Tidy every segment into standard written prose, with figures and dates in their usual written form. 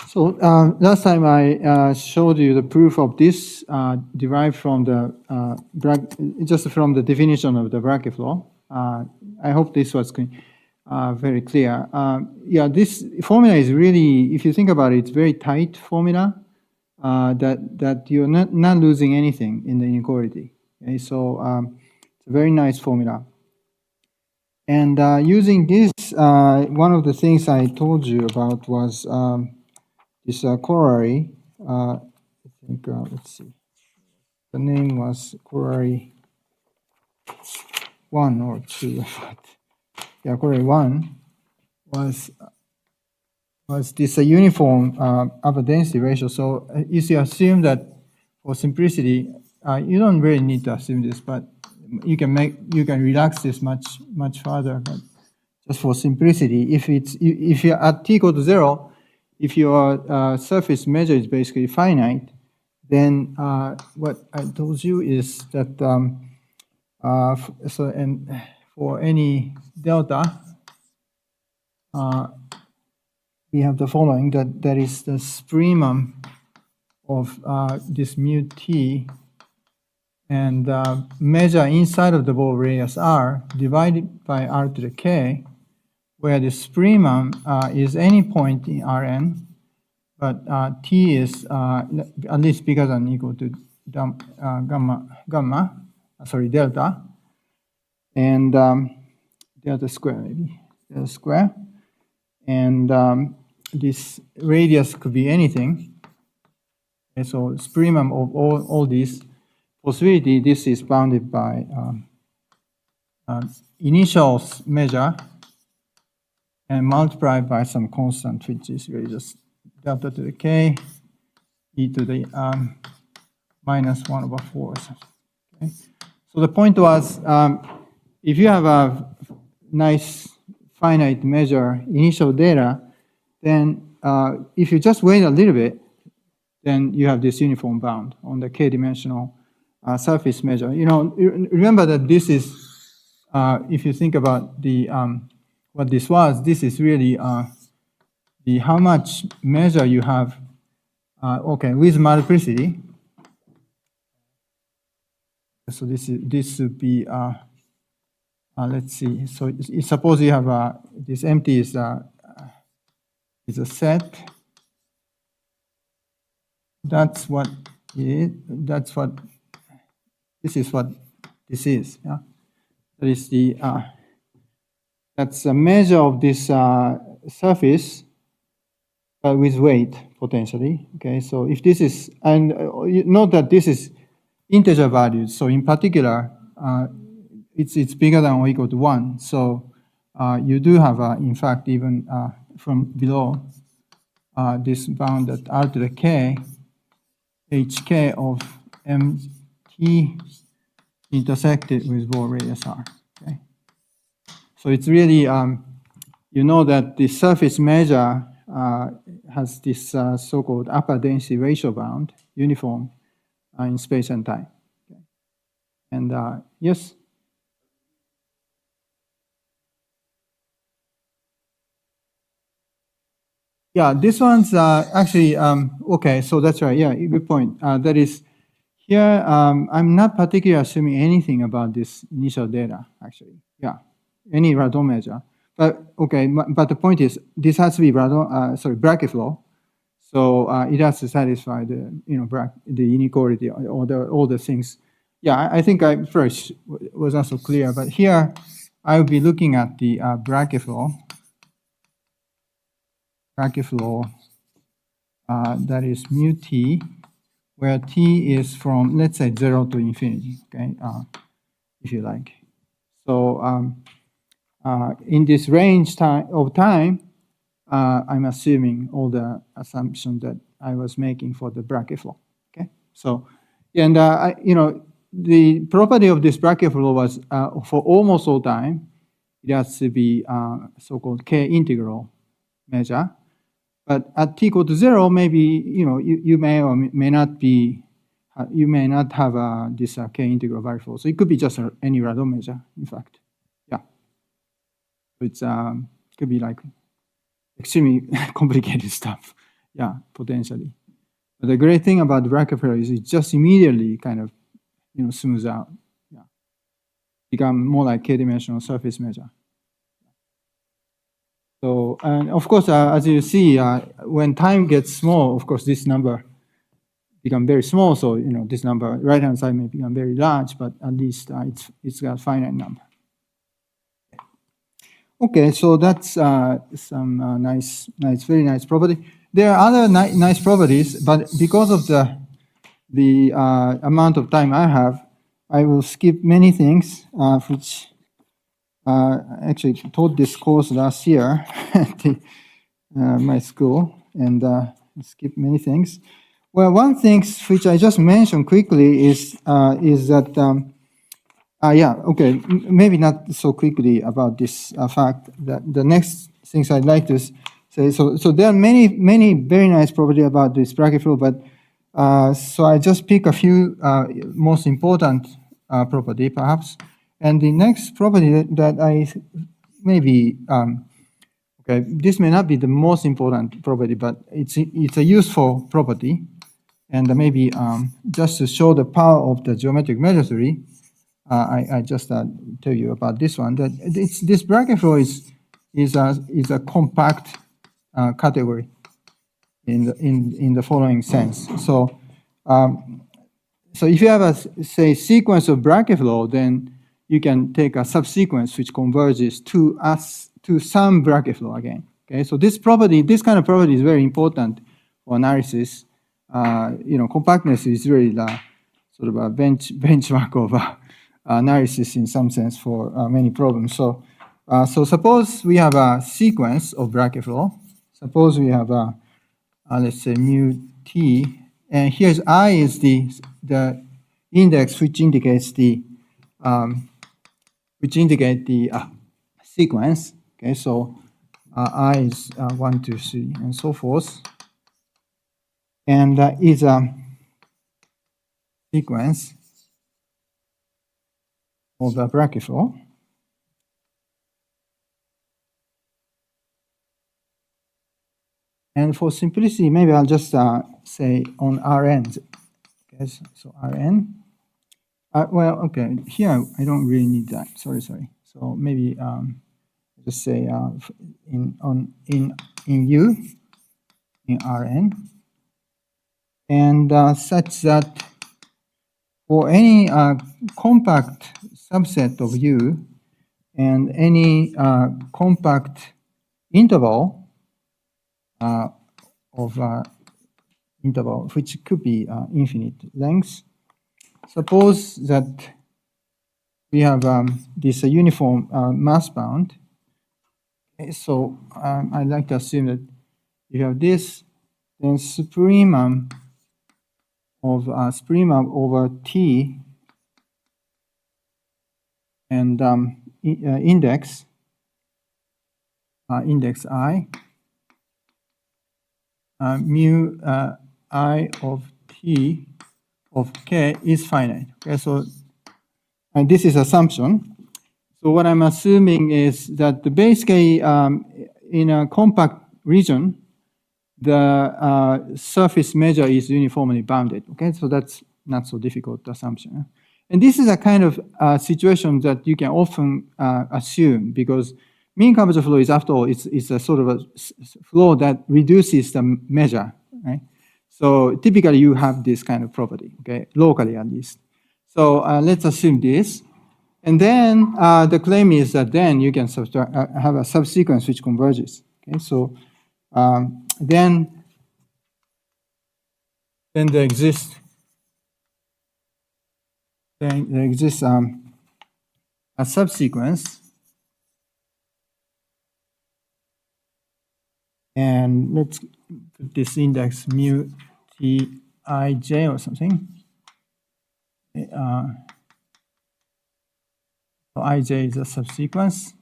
So last time I showed you the proof of this derived from the just from the definition of the Brakke flow. I hope this was very clear. Yeah, this formula is really, if you think about it, it's very tight formula that you're not losing anything in the inequality. Okay, so it's a very nice formula. And using this, one of the things I told you about was this corollary. I think, let's see, the name was corollary 1 or 2. Yeah, corollary 1 was this uniform upper density ratio. So if you assume that for simplicity, you don't really need to assume this, but you can relax this much further. But just for simplicity, if you're at t equal to 0, if your surface measure is basically finite, then what I told you is that and for any delta, we have the following, that is the supremum of this mu t, and measure inside of the ball radius r divided by r to the k, where the supremum is any point in Rn, but t is at least bigger than or equal to delta, and delta square maybe, delta square, and this radius could be anything. Okay, so supremum of all these possibility, this is bounded by initial measure and multiplied by some constant, which is really just delta to the k e to the minus 1 over 4. Okay. So the point was, if you have a nice finite measure initial data, then if you just wait a little bit, then you have this uniform bound on the k-dimensional surface measure. You know, remember that this is, if you think about the what this was, this is really the how much measure you have, okay, with multiplicity. So this would be, let's see. So suppose you have this empty is a set. That's what it is. That's what this is. What this is. Yeah, that is the. That's a measure of this surface, but with weight potentially. Okay, so if this is, and note that this is integer values. So in particular, it's bigger than or equal to 1. So you do have, in fact, even from below this bound at r to the k, hk of mt intersected with ball radius r. Okay. So it's really, you know that the surface measure has this so-called upper density ratio bound, uniform in space and time. Okay. And yes? Yeah, this one's actually, okay, so that's right. Yeah, good point. That is, here, I'm not particularly assuming anything about this initial data, actually. Yeah, any radon measure. But okay, but the point is, this has to be Brakke flow. So it has to satisfy the, the inequality or all the things. Yeah, I think I first was not so clear, but here I will be looking at the Brakke flow. Brakke flow that is mu t, where t is from, let's say, 0 to infinity, okay, if you like. So in this range of time, I'm assuming all the assumptions that I was making for the Brakke flow, okay? So, and, the property of this Brakke flow was for almost all time, it has to be so-called k integral measure. But at t equal to 0, maybe, you may or may not be, you may not have this k integral variable. So it could be just any radon measure, in fact. Yeah. So it's could be like extremely complicated stuff. yeah, potentially. But the great thing about the Brakke flow is it just immediately kind of, smooths out. Yeah, become more like k-dimensional surface measure. So, and of course, as you see, when time gets small, of course, this number become very small. So, this number right-hand side may become very large, but at least it's got a finite number. Okay, so that's some very nice property. There are other nice properties, but because of the amount of time I have, I will skip many things, which actually taught this course last year at my school, and skip many things. Well, one thing which I just mentioned quickly is that yeah, okay, maybe not so quickly about this fact. That the next things I'd like to say. So there are many very nice properties about this Brakke flow, but so I just pick a few most important property perhaps. And the next property that I maybe okay, this may not be the most important property, but it's a useful property, and maybe just to show the power of the geometric measure theory. I just tell you about this one. That this Brakke flow is a compact category in the following sense. So so if you have a say sequence of Brakke flow, then you can take a subsequence which converges to some Brakke flow again. Okay, so this kind of property is very important for analysis. Compactness is really the sort of a benchmark of analysis in some sense for many problems. So, so suppose we have a sequence of Brakke flow. Suppose we have let's say mu t, and here's I is the index which indicates the sequence. Okay, so I is 1, 2, 3, and so forth, and is a sequence of the Brakke flow. And for simplicity, maybe I'll just say on Rn. Okay, so Rn. Well, okay, here I don't really need that. Sorry. So maybe just say in U, in Rn, and such that for any compact subset of U and any compact interval of interval which could be infinite length. Suppose that we have this uniform mass bound. Okay, so I'd like to assume that you have this, then supremum over T and index I, mu I of T of K is finite. Okay, so and this is assumption. So what I'm assuming is that the basically in a compact region, the surface measure is uniformly bounded. Okay, so that's not so difficult assumption. And this is a kind of situation that you can often assume, because mean curvature flow is, after all, it's a sort of a flow that reduces the measure, right? So typically you have this kind of property, okay, locally at least. So let's assume this. And then the claim is that then you can have a subsequence which converges. Okay, so then there exists a subsequence, and let's put this index mu Tij or something. So Ij is a subsequence.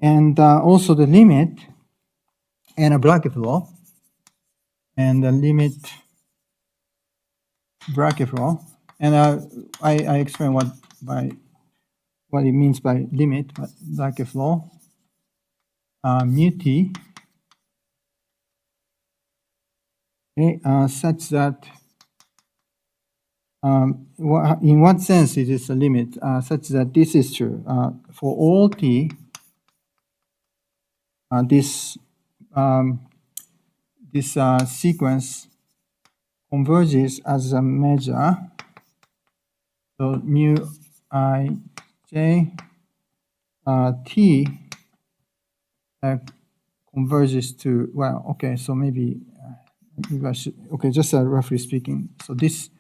And also the limit and a Brakke flow, and the limit Brakke flow. And I explain what by what it means by limit, but Brakke flow, mu t, okay, such that in what sense it is a limit, such that this is true. For all t, this sequence converges as a measure. So mu I j t converges to, well, okay, so maybe I should, okay, just roughly speaking. So this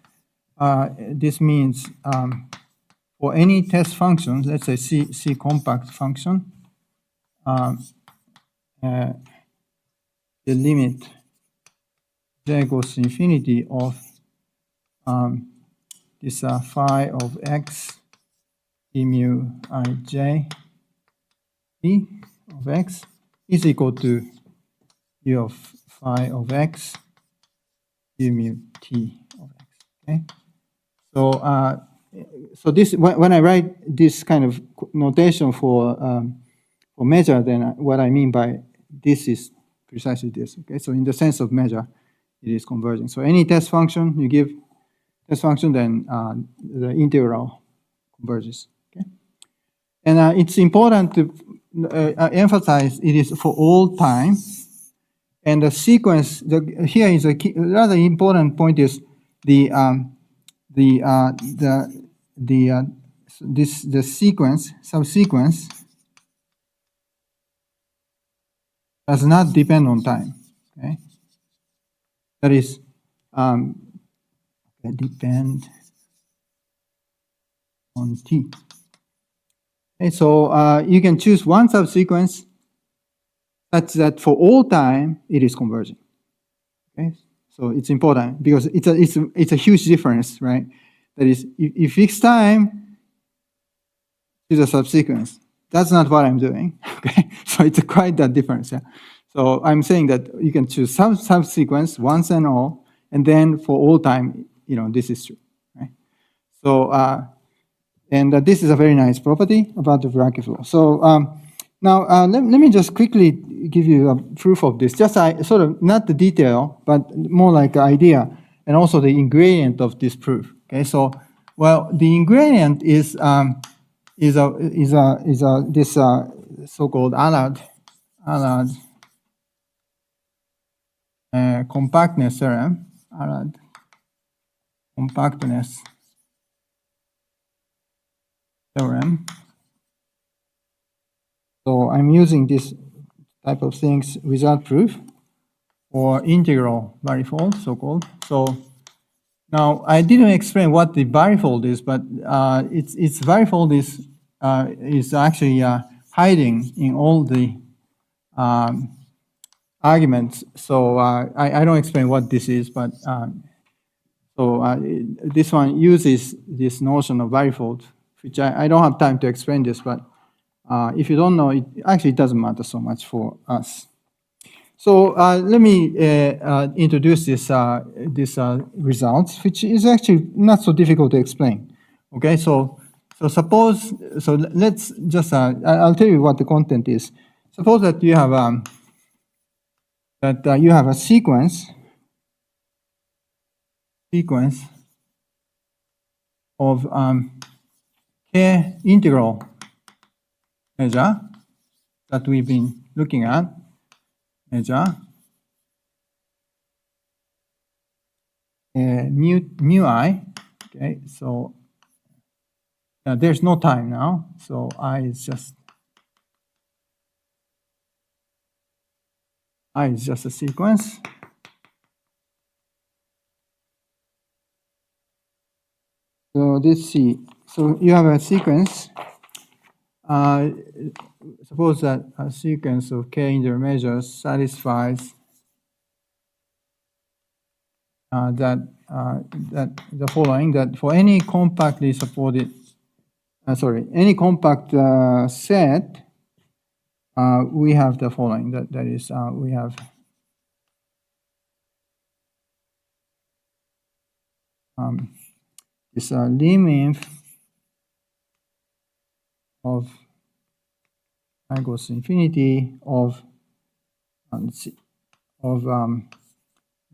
means for any test functions, let's say C compact function, the limit j goes to infinity of this phi of x d mu I j t of x is equal to u of phi of x d mu t of x. Okay, so this, when I write this kind of notation for measure, then what I mean by this is precisely this. Okay, so in the sense of measure, it is converging. So any test function you give test function, then the integral converges. Okay, and it's important to emphasize it is for all time, and the sequence. Here is a key, rather important point is the sequence, subsequence does not depend on time. Okay, that is depend on t. Okay, so you can choose one subsequence such that for all time it is converging. Okay, so it's important because it's a huge difference, right? That is, if fixed time is a subsequence, that's not what I'm doing. Okay, so it's quite that difference. Yeah. So I'm saying that you can choose some subsequence once and all, and then for all time, you know, this is true. Right? So and this is a very nice property about the Brakke flow. So now let me just quickly give you a proof of this. Just sort of not the detail, but more like an idea, and also the ingredient of this proof. Okay, so well, the ingredient is this so-called Allard compactness theorem. Allard compactness theorem. So I'm using this type of things without proof, or integral varifold, so-called. So now I didn't explain what the varifold is, but its varifold is actually hiding in all the arguments. So I don't explain what this is, but this one uses this notion of varifold, which I don't have time to explain this, but if you don't know, it actually doesn't matter so much for us. So let me introduce this results, which is actually not so difficult to explain. Okay, so suppose, so let's just I'll tell you what the content is. Suppose that you have a sequence of k integral measure that we've been looking at, measure mu I. Okay, so there's no time now, so I is just a sequence. So let's see. So you have a sequence. Suppose that a sequence of k integral measures satisfies that the following, that for any compactly supported, any compact set, we have the following. That is, we have this lim inf of I goes to infinity of let's see, of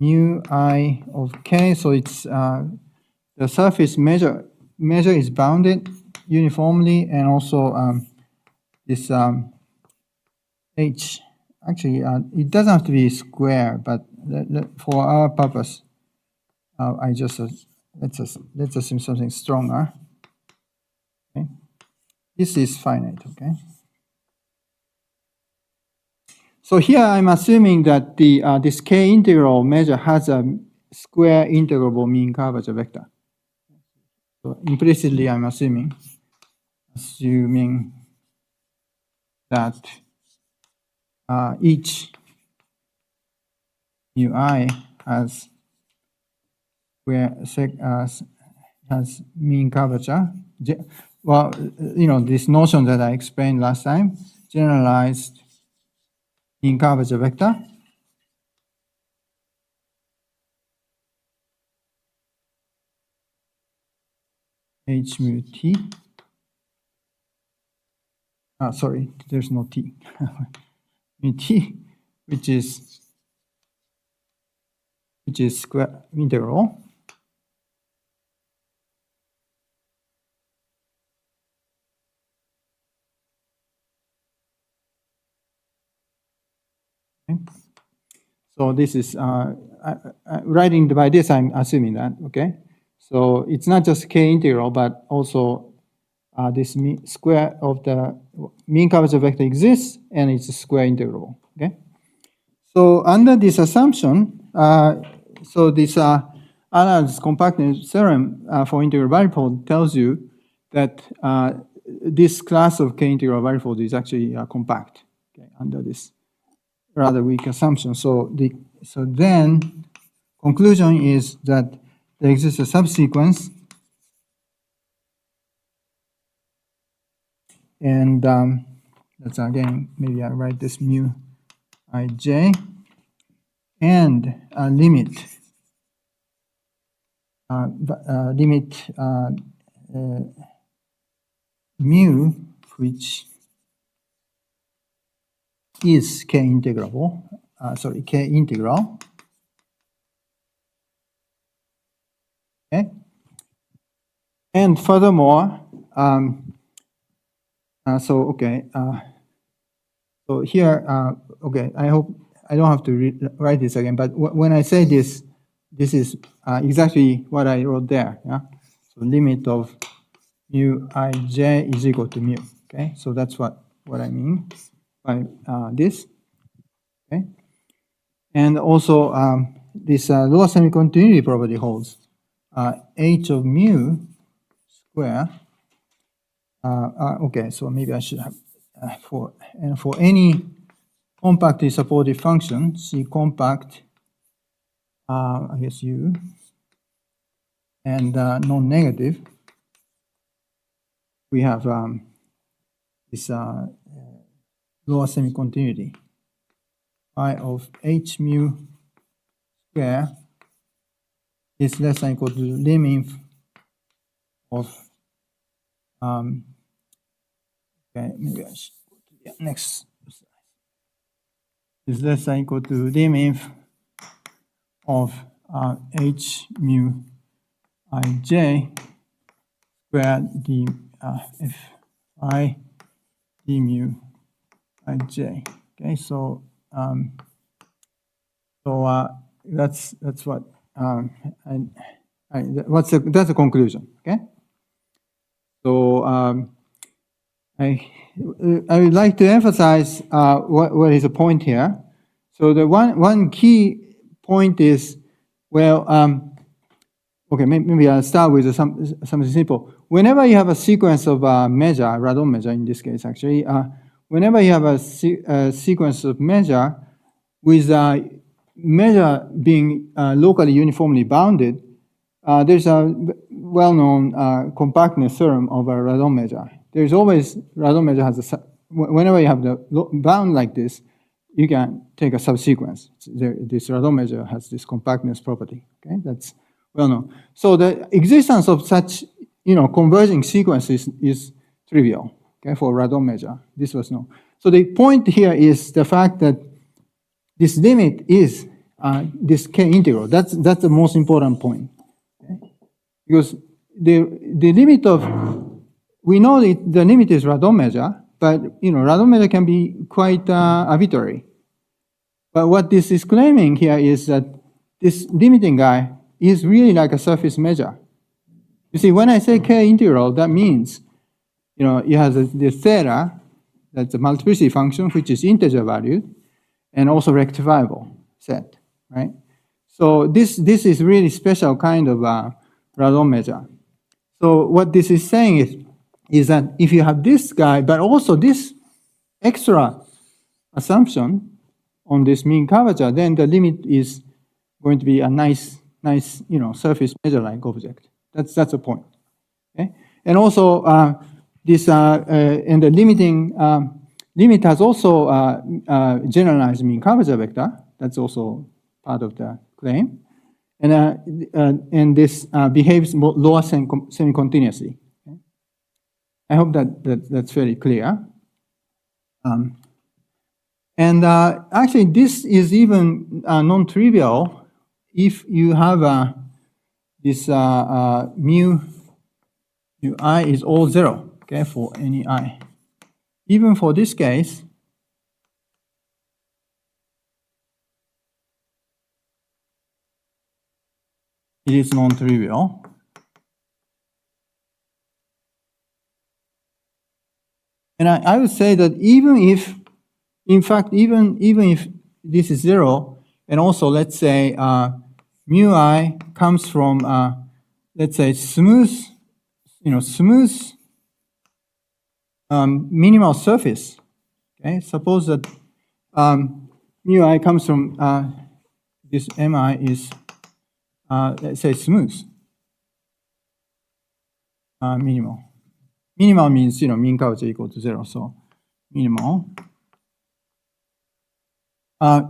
mu I of k. So it's the surface measure is bounded uniformly, and also this h. Actually, it doesn't have to be square, but for our purpose, I just let's assume something stronger. Okay, this is finite. Okay. So here I'm assuming that the this k integral measure has a square integrable mean curvature vector. So implicitly, I'm assuming that each mu I has has mean curvature. Well, you know, this notion that I explained last time, generalized mean curvature vector. H mu t. Sorry, there's no t. Mu t, which is square integral. Okay. So this is writing by this. I'm assuming that. Okay. So it's not just k integral, but also this square of the mean curvature vector exists, and it's a square integral. Okay. So under this assumption, so this Arnold's compactness theorem for integral manifold tells you that this class of k integral manifold is actually compact. Okay, under this rather weak assumption. So then conclusion is that there exists a subsequence, and that's again, maybe I write this mu ij, and a limit mu, which is k integrable, k integral. Okay, and furthermore, so here, okay, I hope I don't have to write this again, but when I say this, this is exactly what I wrote there. Yeah, so limit of mu ij is equal to mu. Okay, so that's what I mean by this. Okay, and also this lower semi-continuity property holds. H of mu square. Okay, so maybe I should have for any compactly supported function, C compact, I guess U, and non-negative, we have this lower semi-continuity. I of H mu square is less than or equal to lim of okay, maybe I should go to the next slide. Is less than or equal to lim of H mu ij squared d f I d mu ij. Okay, so that's what that's the conclusion. Okay, so I would like to emphasize what is the point here. So the one key point is, well, okay, maybe I'll start with something simple. Whenever you have a sequence of measure, radon measure in this case actually, whenever you have a sequence of measure with measure being locally uniformly bounded, there's a well-known compactness theorem of a radon measure. There's always, radon measure has whenever you have the bound like this, you can take a subsequence. This radon measure has this compactness property. Okay, that's well known. So the existence of such, converging sequences is trivial. okay, for radon measure. This was no. So the point here is the fact that this limit is this K integral. That's the most important point. Okay? Because the limit of, we know that the limit is radon measure, but radon measure can be quite arbitrary. But what this is claiming here is that this limiting guy is really like a surface measure. You see, when I say K integral, that means, you have the theta, that's the multiplicity function, which is integer valued, and also rectifiable set, right? So this is really special kind of radon measure. So what this is saying is that if you have this guy, but also this extra assumption on this mean curvature, then the limit is going to be a nice surface measure-like object. That's the point. Okay? And also this and the limiting limit has also generalized mean curvature vector. That's also part of the claim. And this behaves lower semi-continuously. Okay? I hope that's very clear. And actually, this is even non-trivial if you have this mu I is all 0, okay, for any I. Even for this case, it is non-trivial. And I would say that even if, in fact, even if this is 0, and also let's say mu I comes from, let's say, smooth minimal surface. Okay, suppose that mu I comes from this mi is let's say smooth minimal. Minimal means mean curvature equal to 0, so minimal.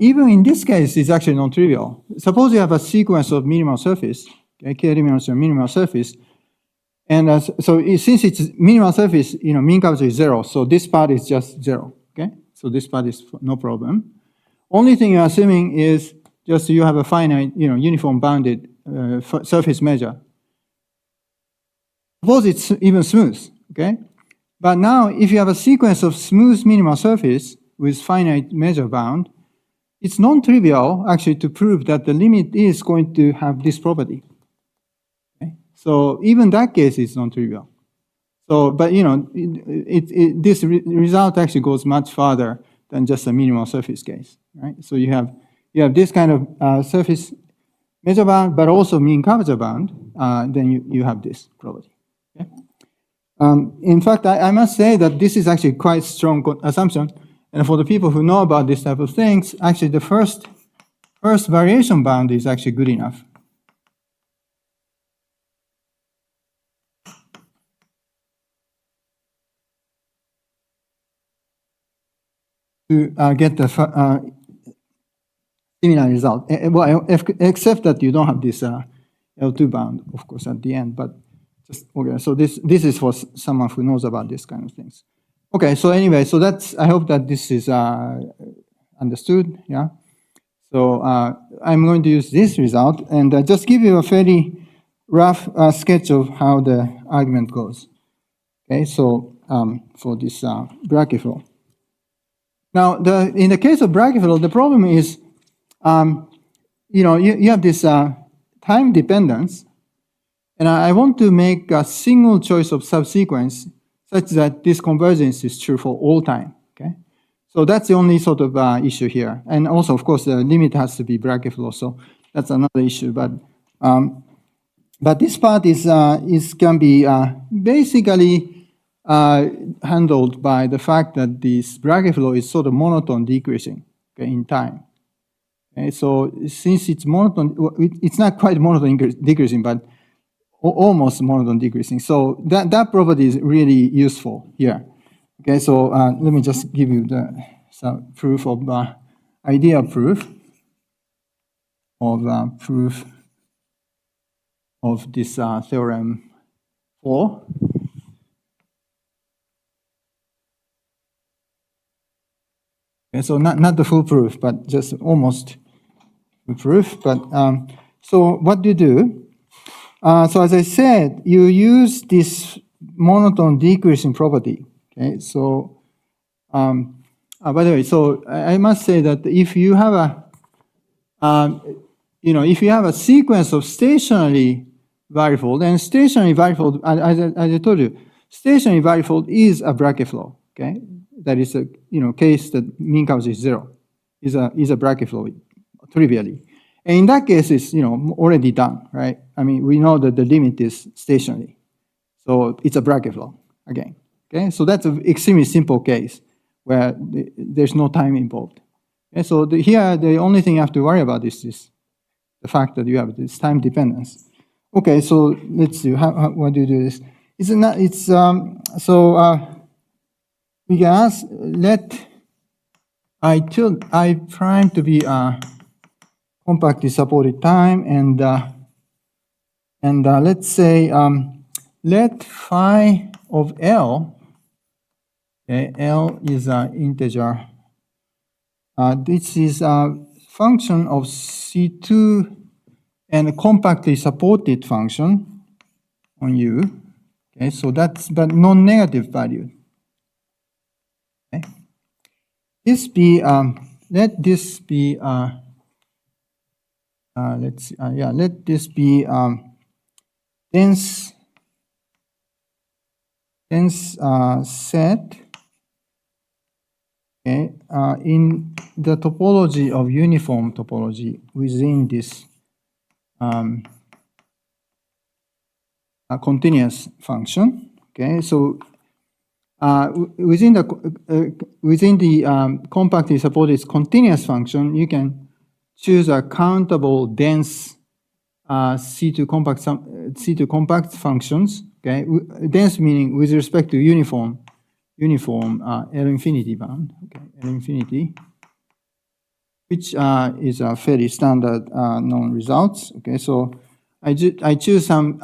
Even in this case, it's actually non-trivial. Suppose you have a sequence of minimal surface, okay, K elements of minimal surface, and so since it's minimal surface, mean curvature is 0, so this part is just 0, okay? So this part is no problem. Only thing you're assuming is just you have a finite, uniform bounded surface measure. Suppose it's even smooth, okay? But now, if you have a sequence of smooth minimal surface with finite measure bound, it's non-trivial, actually, to prove that the limit is going to have this property. Okay? So even that case is non-trivial. So, but this result actually goes much farther than just a minimal surface case, right? So you have this kind of surface measure bound, but also mean curvature bound. Then you have this property. Okay? In fact, I must say that this is actually quite strong assumption. And for the people who know about this type of things, actually the first variation bound is actually good enough. To get the similar result. Well, except that you don't have this L2 bound, of course, at the end. But just okay. So this is for someone who knows about this kind of things. Okay, so anyway, so I hope that this is understood, yeah? So I'm going to use this result and just give you a fairly rough sketch of how the argument goes. Okay, so for this Brakke flow. Now, in the case of Brakke flow, the problem is, you have this time dependence, and I want to make a single choice of subsequence such that this convergence is true for all time, okay? So that's the only sort of issue here. And also, of course, the limit has to be Brakke flow, so that's another issue. But this part can be basically handled by the fact that this Brakke flow is sort of monotone decreasing, okay, in time. Okay, so since it's monotone, it's not quite monotone decreasing, but almost monotone decreasing. So that property is really useful here. Okay, so let me just give you some proof of idea proof of this theorem 4. Okay, so not the full proof, but just almost full proof. But so what do you do? So as I said, you use this monotone decreasing property. Okay, so by the way, so I must say that if you have a if you have a sequence of stationary varifold, and stationary varifold, as I told you, stationary varifold is a Brakke flow. Okay, that is a case that mean coverage is 0, is a Brakke flow trivially. And in that case, it's already done, right? I mean, we know that the limit is stationary, so it's a Brakke flow again. Okay, so that's an extremely simple case where there's no time involved. Okay, so here the only thing you have to worry about is the fact that you have this time dependence. Okay, so let's see what do you do this? We can ask, let I prime to be compactly supported time, and let's say let phi of L, okay, L is an integer. This is a function of C2 and a compactly supported function on U. Okay, so that's but non-negative value. Okay. This be let this be let's see, let this be dense set. Okay, in the topology of uniform topology within this continuous function. Okay, so within the compactly supported continuous function, you can choose a countable dense C2 compact functions. Okay, dense meaning with respect to uniform L infinity bound. Okay, L infinity, which is a fairly standard known results. Okay, so I choose some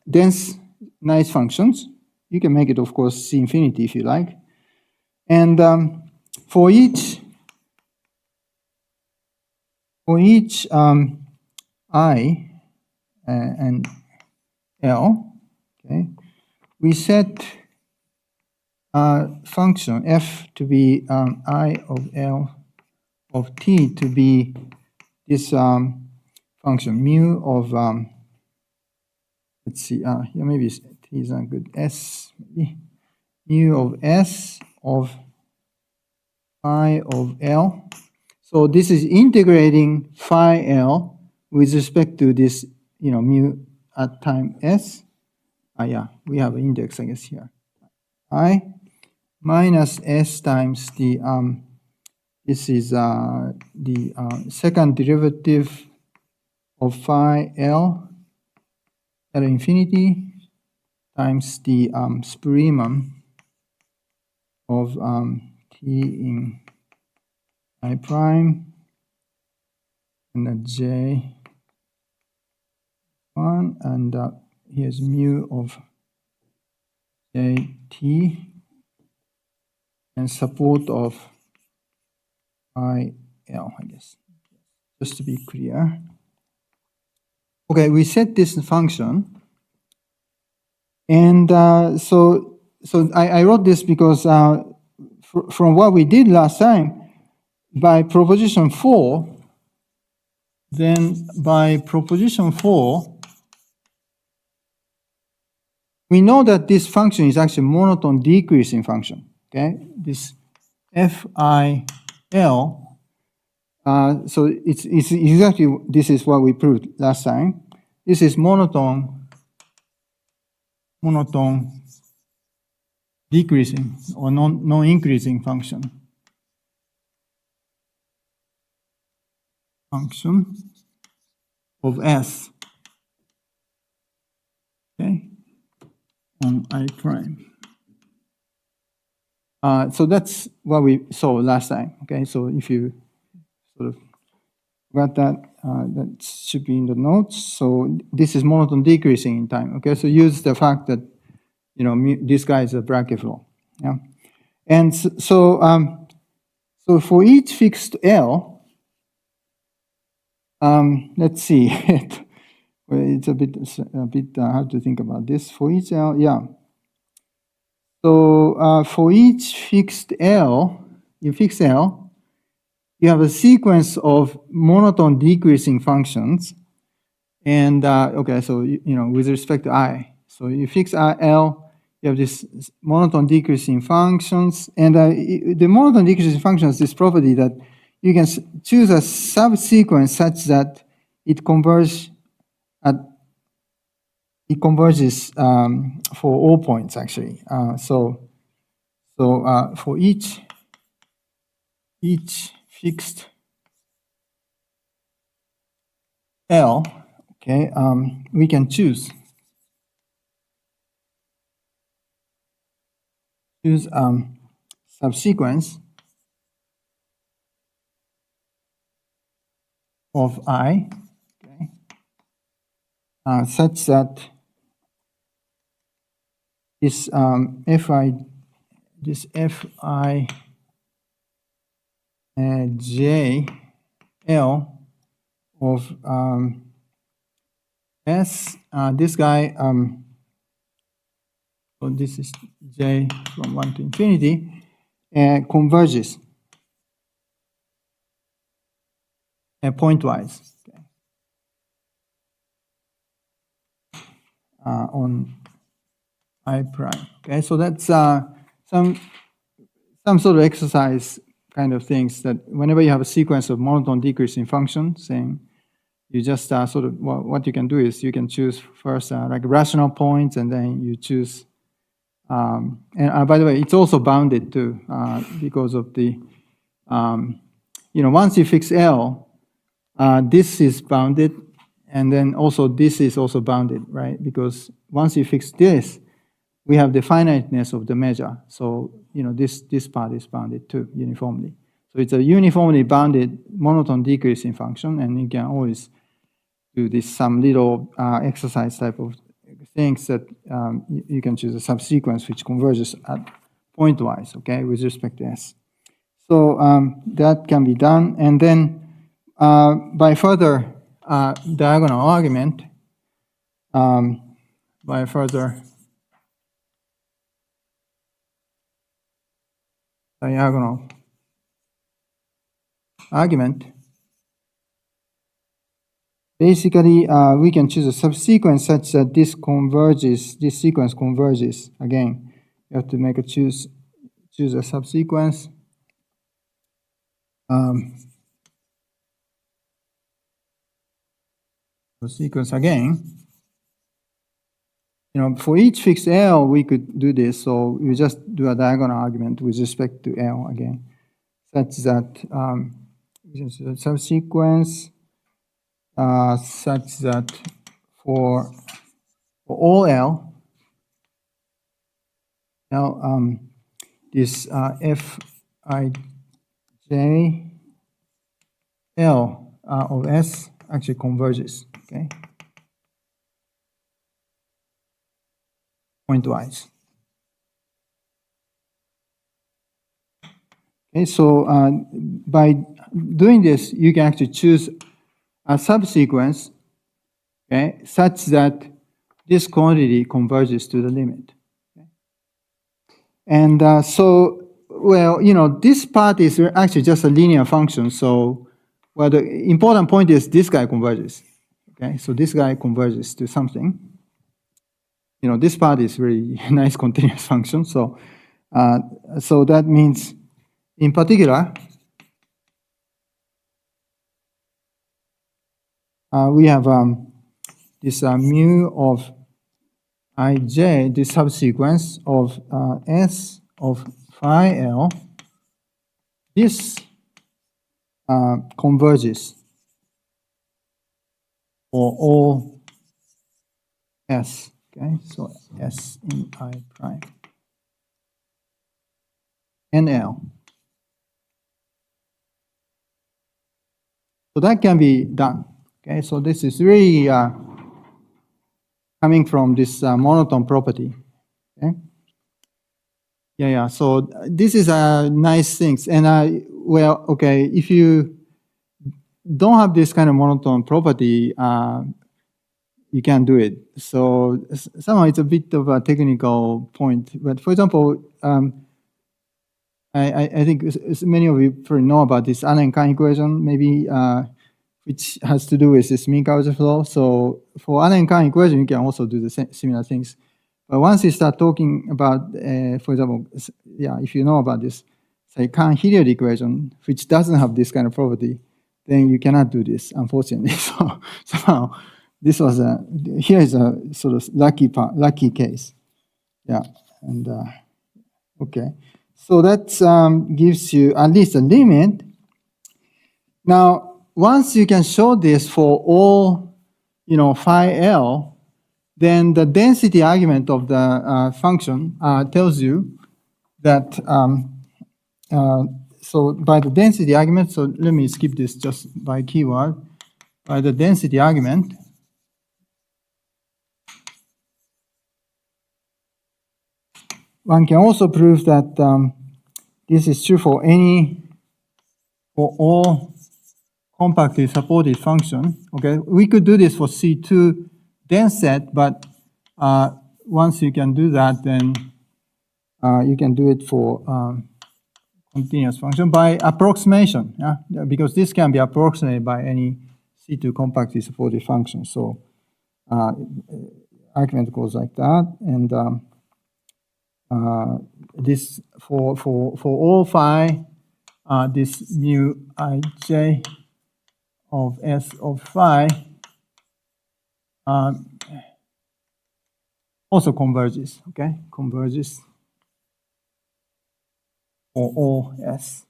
dense nice functions. You can make it, of course, C infinity if you like. And for each I and L, okay, we set function f to be I of L of t to be this function mu of let's see, here maybe t is not good, s maybe, mu of s of phi of L. So this is integrating phi L with respect to this mu at time s. Yeah, we have an index, I guess, here. I minus s times the this is the second derivative of phi L infinity times the spurium of t in I prime and a j 1, and here's mu of jt and support of IL, I guess, just to be clear. Okay, we set this function, and so I wrote this because from what we did last time, by proposition 4, we know that this function is actually monotone decreasing function. Okay, this FIL. So it's exactly, this is what we proved last time. This is monotone decreasing or non-increasing function of S. Okay, on I prime. So that's what we saw last time. Okay, so if you sort of got that, that should be in the notes. So this is monotone decreasing in time. Okay, so use the fact that this guy is a Brakke flow. Yeah, and so So for each fixed L, let's see. It's a bit hard to think about this. For each L, yeah. So for each fixed L, you fix L, you have a sequence of monotone decreasing functions. And okay, so with respect to I, so you fix L, you have this monotone decreasing functions, and the monotone decreasing function has this property that you can choose a subsequence such that it converges for all points actually. So for each fixed L, okay, we can choose subsequence of I, okay, such that this Fi j L of S, this guy, so this is j from 1 to infinity, converges pointwise, okay, on I prime. Okay, so that's some sort of exercise kind of things that whenever you have a sequence of monotone decreasing functions, saying you just sort of, well, what you can do is you can choose first like rational points, and then you choose, and by the way, it's also bounded too, because of the, once you fix L, this is bounded, and then also this is also bounded, right? Because once you fix this, we have the finiteness of the measure. So, this part is bounded too, uniformly. So it's a uniformly bounded monotone decreasing function, and you can always do this some little exercise type of things that you can choose a subsequence which converges at pointwise, okay, with respect to S. So that can be done, and then by further diagonal argument, by further diagonal argument, basically we can choose a subsequence such that this sequence converges. Again, you have to make a choose a subsequence. Sequence again. For each fixed L, we could do this. So we just do a diagonal argument with respect to L again, such that subsequence such that for all L, now this Fij L of S actually converges, okay, pointwise. Okay, so by doing this, you can actually choose a subsequence, okay, such that this quantity converges to the limit. Okay? And so, well, this part is actually just a linear function. So, well, the important point is this guy converges. Okay, so this guy converges to something. This part is really nice continuous function. So, so that means, in particular, we have this mu of Ij, this subsequence of S of phi L. This converges for all S. Okay, so S in I prime and L. So that can be done. Okay, so this is really coming from this monotone property. Okay. Yeah. So this is a nice thing, and well, okay, if you don't have this kind of monotone property, you can't do it. So somehow it's a bit of a technical point. But for example, I think many of you probably know about this Allen-Kahn equation, maybe, which has to do with this mean curvature flow. So for Allen-Kahn equation, you can also do the similar things. But once you start talking about, for example, yeah, if you know about this, say Kahn-Hilliard equation, which doesn't have this kind of property, then you cannot do this, unfortunately. So somehow this was here is a sort of lucky case. Yeah, and okay. So that gives you at least a limit. Now, once you can show this for all, phi L, then the density argument of the function tells you that, so by the density argument, so let me skip this just by keyword. By the density argument, one can also prove that this is true for all compactly supported function. Okay, we could do this for C2 dense set, but once you can do that, then you can do it for continuous function by approximation. Yeah, because this can be approximated by any C2 compactly supported function. So argument goes like that, and this for all phi, this mu ij of S of phi also converges, okay? Converges for all S.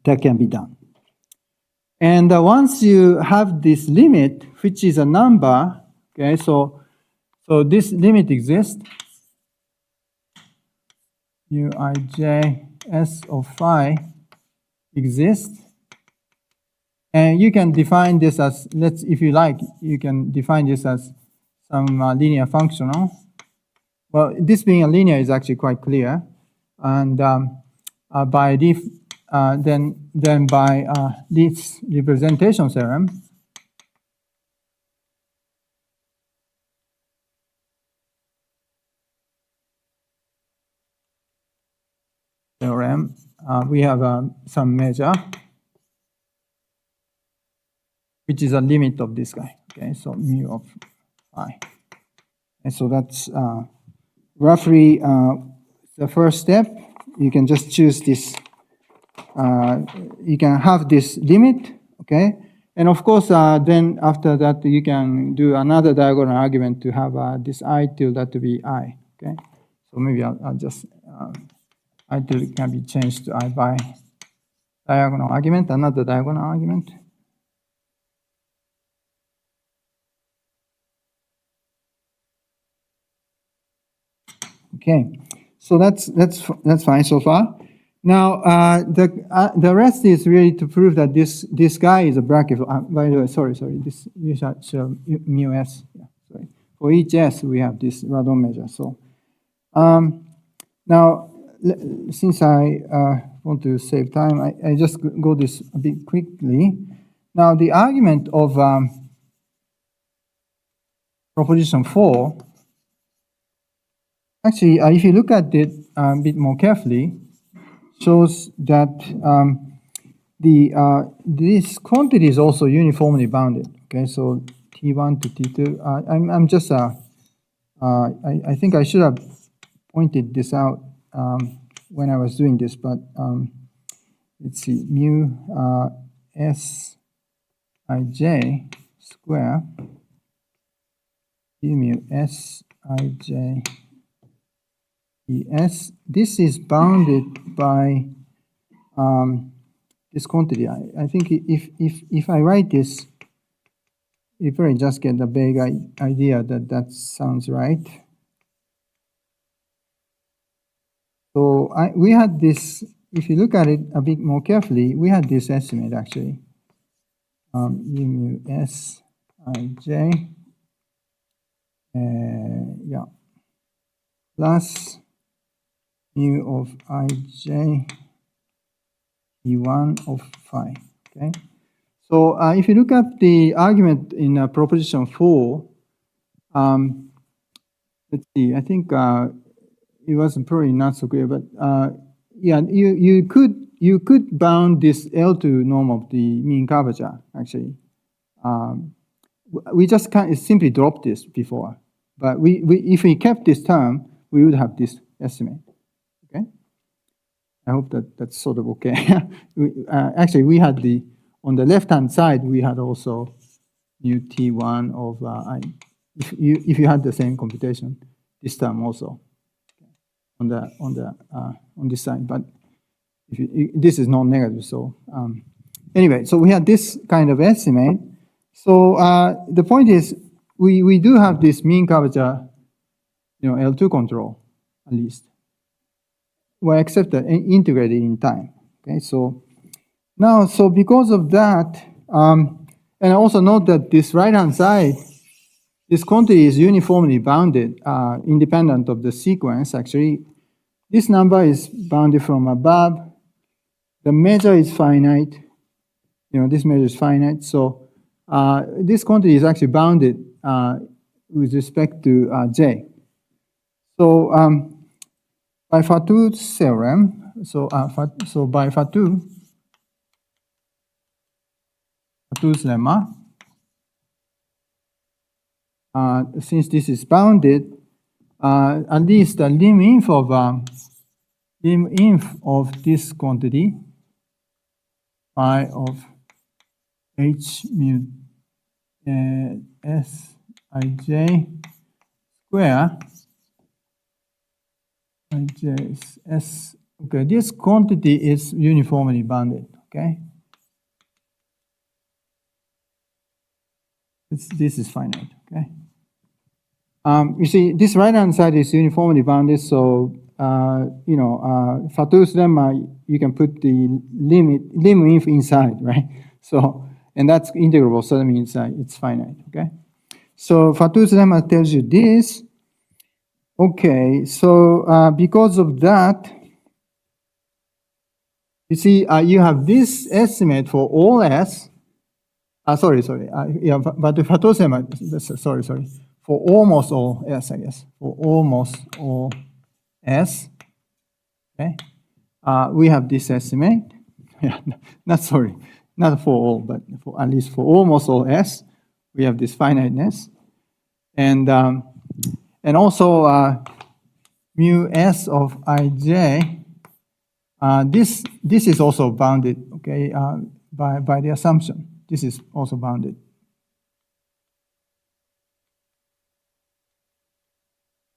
That can be done. And once you have this limit, which is a number, okay, so this limit exists, mu ij S of phi exists, and you can define this as, if you like, you can define this as some linear functional. Well, this being a linear is actually quite clear, and by then by this representation theorem, we have some measure, which is a limit of this guy. Okay, so mu of phi, and so that's roughly the first step. You can just choose this. You can have this limit, okay? And of course, then after that, you can do another diagonal argument to have this I tilde to be I, okay? So maybe I'll just, I tilde can be changed to I by diagonal argument, another diagonal argument. Okay, so that's fine so far. Now, the rest is really to prove that this guy is a Brakke. By the way, sorry, this mu S. Yeah, sorry. For each S, we have this radon measure. So now, since I want to save time, I just go this a bit quickly. Now, the argument of proposition 4. Actually, if you look at it a bit more carefully, shows that this quantity is also uniformly bounded. Okay, so T1 to T2. I'm just I think I should have pointed this out when I was doing this, but let's see, mu S I j square mu S I j Es. This is bounded by this quantity. I think if I write this, you probably just get a vague idea that sounds right. So we had this. If you look at it a bit more carefully, we had this estimate actually. Mu S I j. Yeah. plus mu of ij E1 of phi. Okay. So if you look at the argument in proposition 4, let's see. I think it wasn't probably not so clear, but yeah, you could bound this L2 norm of the mean curvature actually. We just can't simply drop this before, but if we kept this term, we would have this estimate. Okay. I hope that that's sort of okay. Actually, we had on the left-hand side, we had also mu T1 of if you had the same computation, this term also on this side. But this is non-negative, so anyway, so we had this kind of estimate. So the point is, we do have this mean curvature, L2 control at least. Well, except that integrated in time. Okay, so now, so because of that, and also note that this right-hand side, this quantity is uniformly bounded, independent of the sequence. Actually, this number is bounded from above. The measure is finite. This measure is finite. So this quantity is actually bounded with respect to J. So by Fatou's theorem, so by Fatou's lemma, since this is bounded, at least the lim inf of this quantity, phi of h mu s ij square ij s. Okay, this quantity is uniformly bounded. Okay. This is finite, okay? You see, this right-hand side is uniformly bounded, so, Fatou's lemma, you can put the lim inf inside, right? So, and that's integrable, so that means it's finite, okay? So, Fatou's lemma tells you this. Okay, so because of that, you see, you have this estimate for all S. Sorry. Yeah, but the Fatou's lemma, sorry. For almost all S, I guess. For almost all S, okay. We have this estimate. Yeah, not for all, but at least for almost all S, we have this finiteness, and also mu S of ij. This is also bounded, okay, by the assumption. This is also bounded.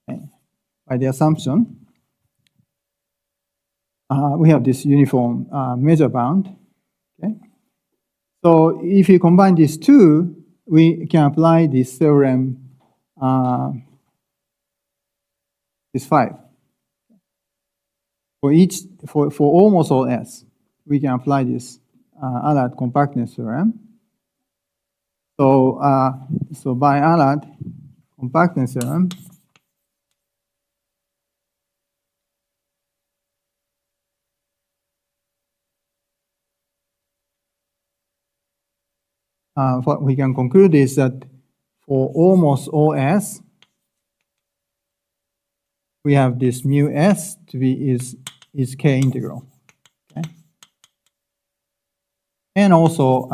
Okay. By the assumption, we have this uniform measure bound. Okay. So if you combine these two, we can apply this theorem, this 5. For almost all S, we can apply this Allard compactness theorem. So by Allard compactness theorem, what we can conclude is that for almost all S, we have this mu S to be is K integral. Okay? And also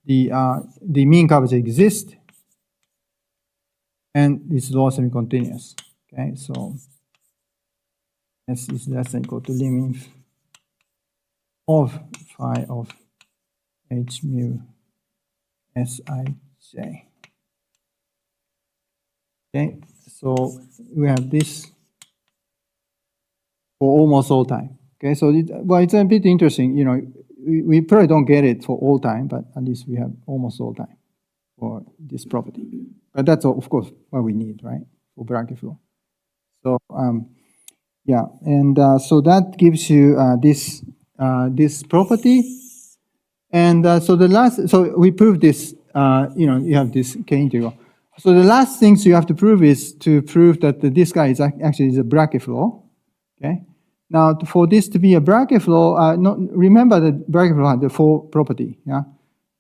the mean curvature exists and it's low semi-continuous. Okay, so S is less than or equal to lim inf of phi of h mu Sij. Okay, so we have this for almost all time. Okay, so it's a bit interesting. We probably don't get it for all time, but at least we have almost all time for this property. But that's of course what we need, right, for Brakke flow. So yeah, and so that gives you this property. And so we proved this. You have this K integral. So the last things you have to prove is to prove that this guy is actually a Brakke flow. Okay. Now, for this to be a Brakke flow, remember that Brakke flow had the four property. Yeah.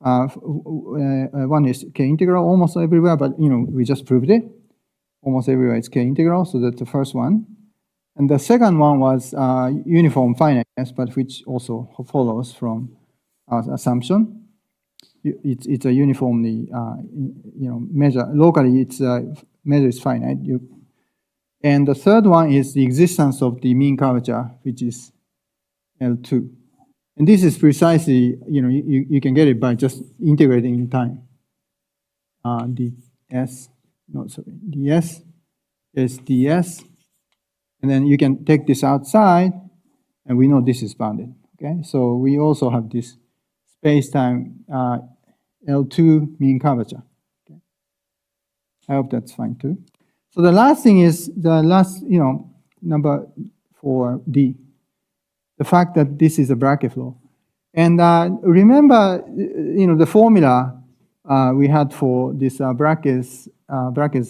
One is K integral almost everywhere, but we just proved it. Almost everywhere it's K integral, so that's the first one. And the second one was uniform finiteness, but which also follows from our assumption. It's a uniformly measure locally. It's measure is finite. And the third one is the existence of the mean curvature, which is L2. And this is precisely, you can get it by just integrating in time. ds is ds. And then you can take this outside, and we know this is bounded. Okay, so we also have this space-time L2 mean curvature. Okay. I hope that's fine too. So the last thing is the last, number 4D. The fact that this is a Brakke flow. And remember, the formula we had for this Brakke's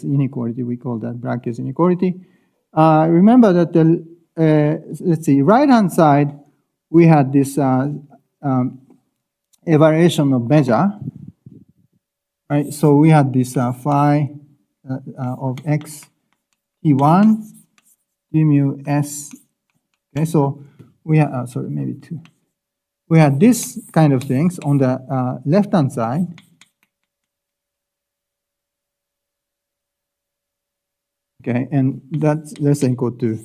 inequality, we call that Brakke's inequality. Remember that the, let's see, right-hand side, we had this evaluation of measure, right? So we had this phi of x t1 d mu s. Okay, so we had, sorry, maybe two. We had this kind of things on the left-hand side. Okay, and that's less than equal to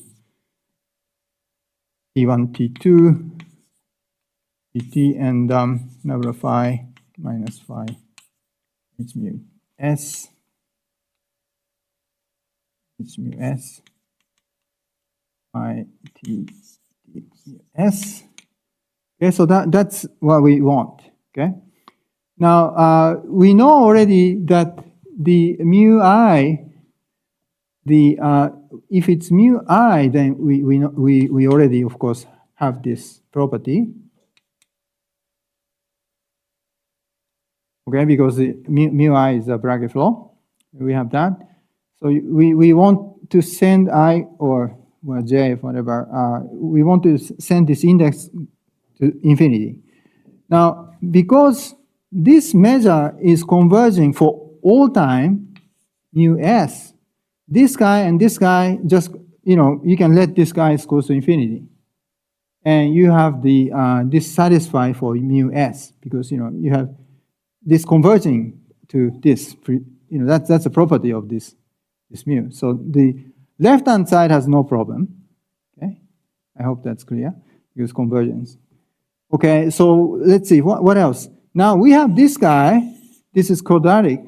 t1, t2, dt, and number of phi minus phi h mu s, h mu s, phi t s. Okay, so that's what we want. Okay. Now we know already that the mu I, if it's mu I, then we already of course have this property. Okay, because the mu I is a Brakke flow. We have that. So we want to send I or well, j, whatever. We want to send this index to infinity. Now, because this measure is converging for all time, mu s, this guy and this guy just, you can let this guy go to infinity. And you have the this satisfy for mu s, because, you have this converging to this. That's a property of this mu. So the left-hand side has no problem. Okay, I hope that's clear. Use convergence. Okay, so let's see, what else? Now we have this guy, this is quadratic,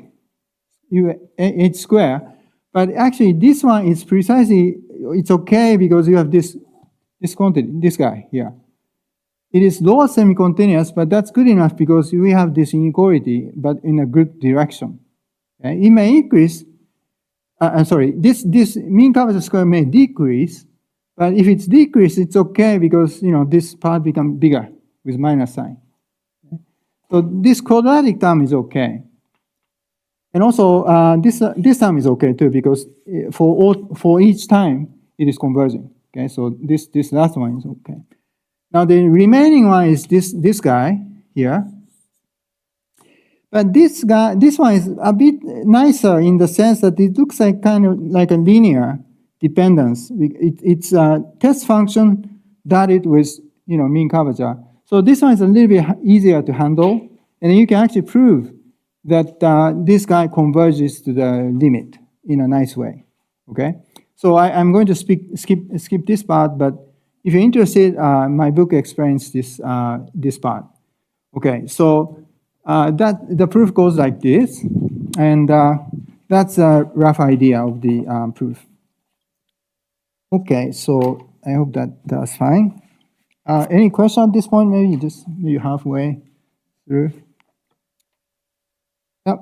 h square, but actually this one is precisely, it's okay because you have this quantity, this guy here. It is lower semi-continuous, but that's good enough because we have this inequality, but in a good direction. Okay? It may increase, I'm sorry, this mean curvature square may decrease, but if it's decreased, it's okay because, this part becomes bigger with minus sign. Okay? So this quadratic term is okay. And also, this term is okay too because for each time, it is converging. Okay, so this last one is okay. Now the remaining one is this guy here. But this one is a bit nicer in the sense that it looks like kind of like a linear dependence. It's a test function dotted with mean curvature. So this one is a little bit easier to handle, and you can actually prove that this guy converges to the limit in a nice way. Okay, so I'm going to skip this part, but if you're interested, my book explains this part. Okay, so the proof goes like this, and that's a rough idea of the proof. Okay, so I hope that's fine. Any question at this point? Maybe maybe halfway through. Yep.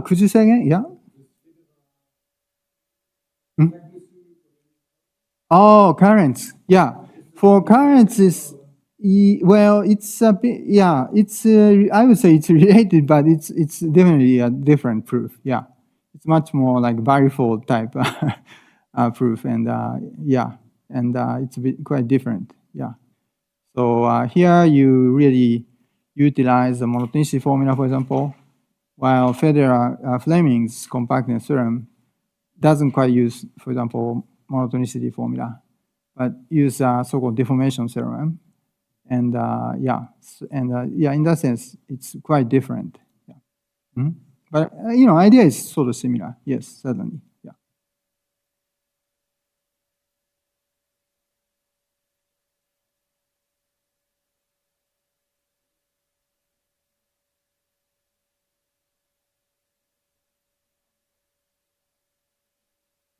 Could you say again? Yeah. Hmm? Oh, currents. Yeah. For currents is well, it's a bit, yeah, it's I would say it's related, but it's definitely a different proof. Yeah. It's much more like varifold type proof, and yeah, and it's a bit quite different. Yeah. So here you really utilize the monotonicity formula, for example, while Fleming's compactness theorem doesn't quite use, for example, monotonicity formula, but use so-called deformation theorem. And yeah, yeah, in that sense, it's quite different. Yeah. Mhm. But idea is sort of similar. Yes, certainly. Yeah.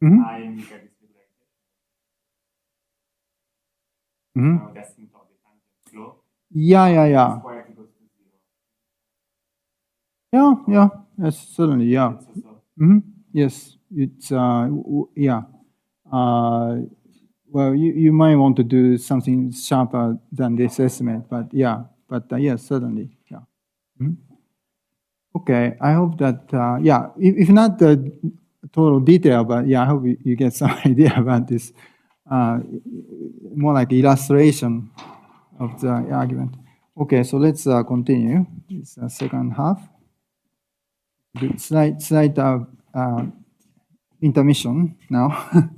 Mhm. Mhm. Yeah, yeah, yeah. Yeah, yeah, yes, certainly, yeah. Hmm. Yes, it's yeah. Uh, well, you might want to do something sharper than this estimate, but yeah, yes, certainly, yeah. Mhm. Okay, I hope that yeah, if not the total detail, but yeah, I hope you get some idea about this, uh, more like illustration of the argument. Okay, so let's continue. It's the second half. Slight intermission now.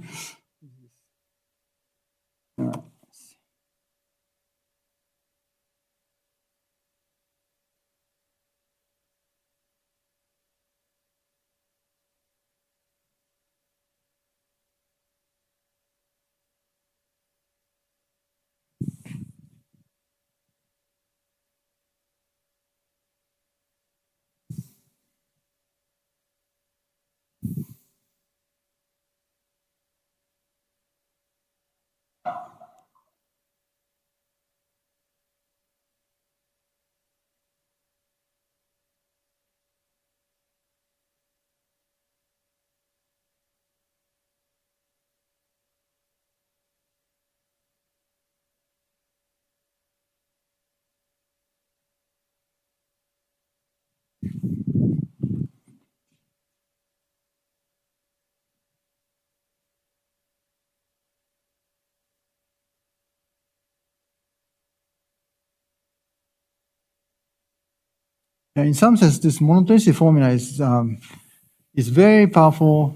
In some sense, this monotonicity formula is very powerful,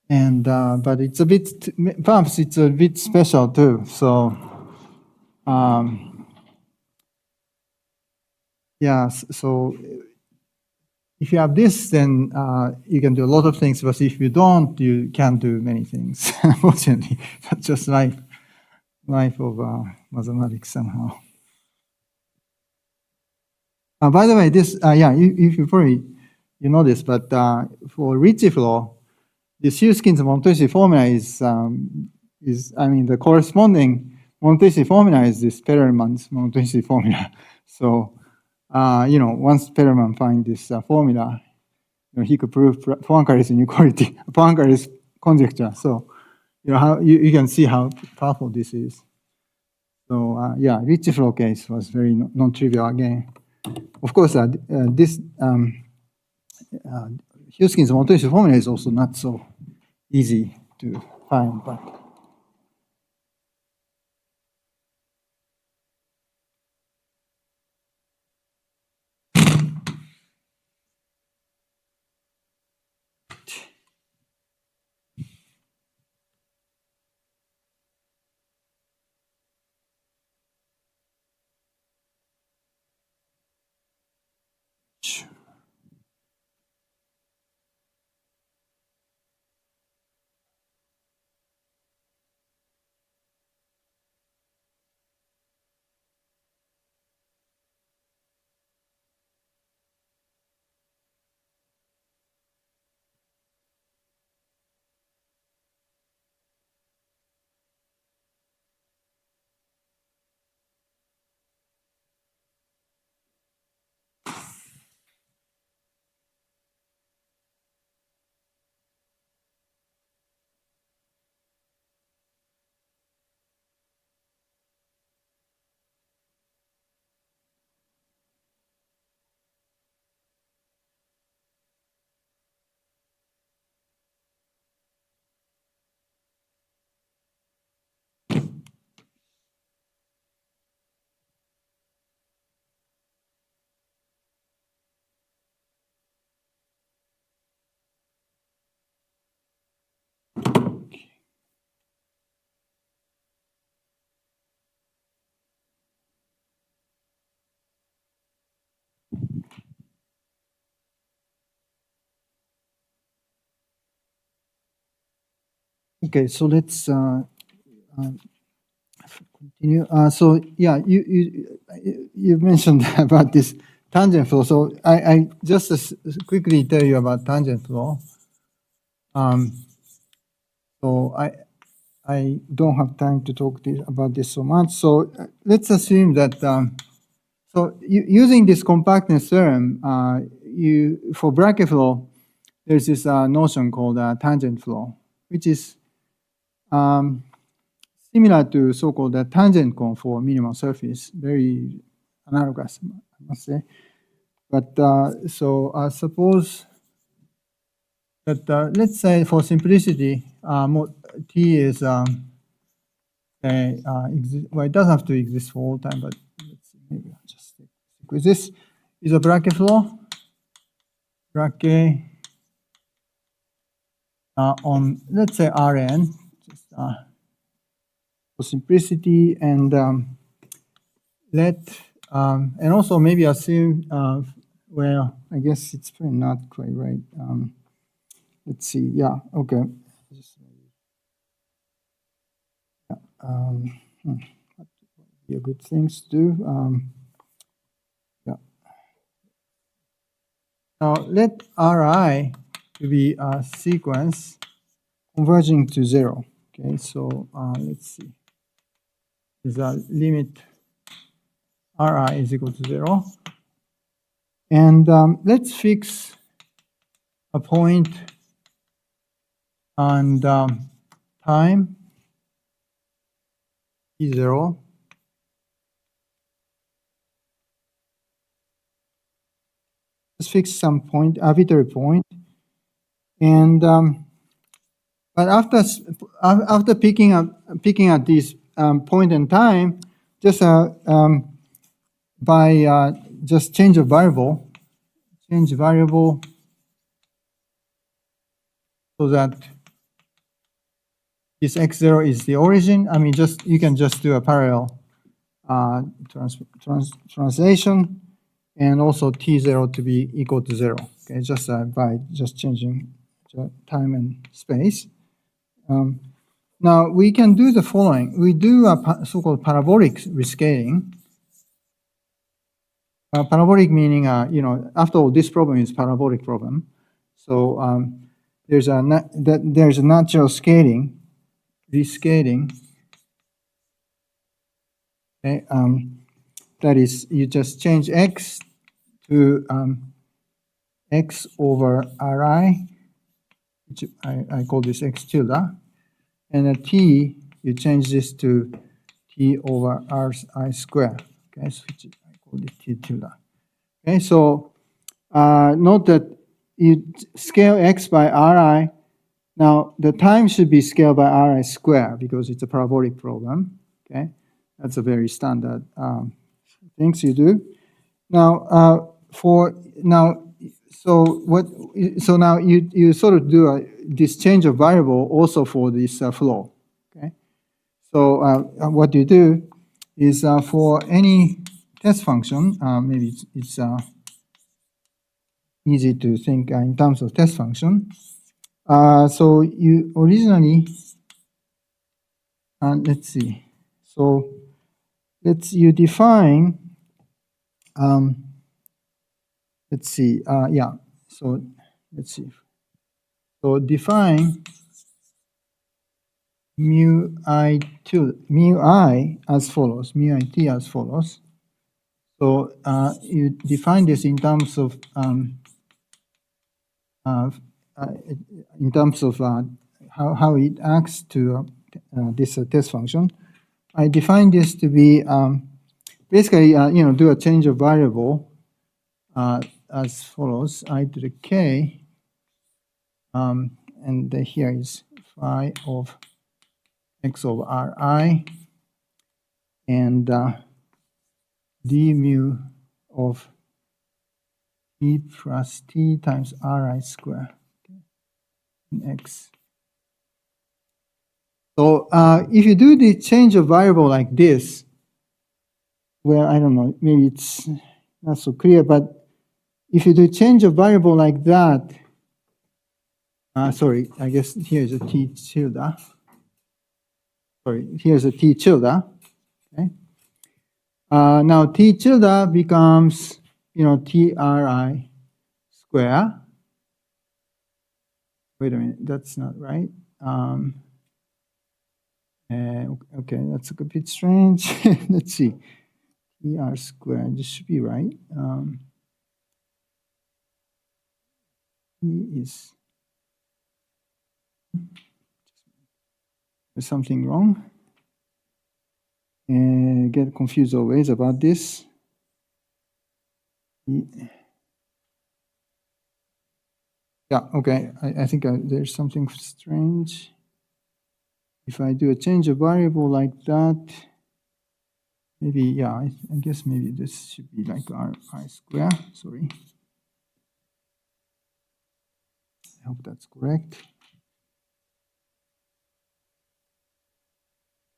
and but it's a bit, perhaps it's a bit special too. So yeah, so if you have this, then you can do a lot of things. But if you don't, you can't do many things. Unfortunately, that's just life of mathematics somehow. By the way, this yeah, if you probably you know this, but for Ricci flow, this Hugheskin's monotonicity formula is I mean the corresponding monotonicity formula is this Perelman's monotonicity formula. So once Perelman finds this formula, he could prove Poincaré's inequality, Poincaré's conjecture. So how you can see how powerful this is. So yeah, Ricci flow case was very non-trivial again. Of course, this Hugheskin's monotonicity formula is also not so easy to find, but Okay, so let's continue. So yeah, you mentioned about this tangent flow. So I just quickly tell you about tangent flow. So I don't have time to talk about this so much. So let's assume that so using this compactness theorem, for Brakke flow, there's this notion called tangent flow, which is similar to so-called tangent cone for minimal surface, very analogous, I must say. But so suppose that let's say for simplicity, T is well, it doesn't have to exist for all time, but let's see, maybe I'll just stick with this. Is a Brakke flow. Brakke on, let's say, Rn, just for simplicity, and and also maybe assume, well, I guess it's probably not quite right. Let's see, yeah, okay. What would be a good things to do? Yeah. Now let Ri to be a sequence converging to 0. Okay, so let's see. Is a limit Ri is equal to 0. And let's fix a point and time t0. Let's fix some point, arbitrary point. And but after picking at this point in time, just by just change variable so that this x0 is the origin. I mean, you can just do a parallel translation, and also t0 to be equal to 0. Okay, just by just changing time and space. Now we can do the following. We do a so-called parabolic rescaling. Parabolic meaning, you know, after all, this problem is parabolic problem. So there's a natural scaling, rescaling. Okay, that is, you just change x to x over Ri, which I call this x tilde, and a t, you change this to t over Ri square. Okay, so I call it t tilde. Okay, so note that you scale x by Ri. Now the time should be scaled by Ri square because it's a parabolic problem. Okay, that's a very standard things you do. Now so now you sort of do this change of variable also for this flow. Okay, so what you do is for any test function, maybe it's easy to think in terms of test function. So you originally, let's see. So you define. Let's see. Yeah. So let's see. So define mu I as follows. Mu I t as follows. So you define this in terms of how it acts to this test function. I define this to be basically you know, do a change of variable as follows: I to the k, and here is phi of x over Ri, and d mu of t plus t times Ri square, okay, in x. So if you do the change of variable like this, well, I don't know, maybe it's not so clear, but if you do change of variable like that, sorry, I guess here is a t tilde. sorry, here's a T tilde. Okay. Now T tilde becomes, TRI square. Wait a minute, that's not right. Okay, that's a bit strange. Let's see. TR squared, this should be right. Is there's something wrong? Get confused always about this. Yeah, okay, I think there's something strange. If I do a change of variable like that, maybe, yeah, I guess maybe this should be like I square, sorry. I hope that's correct.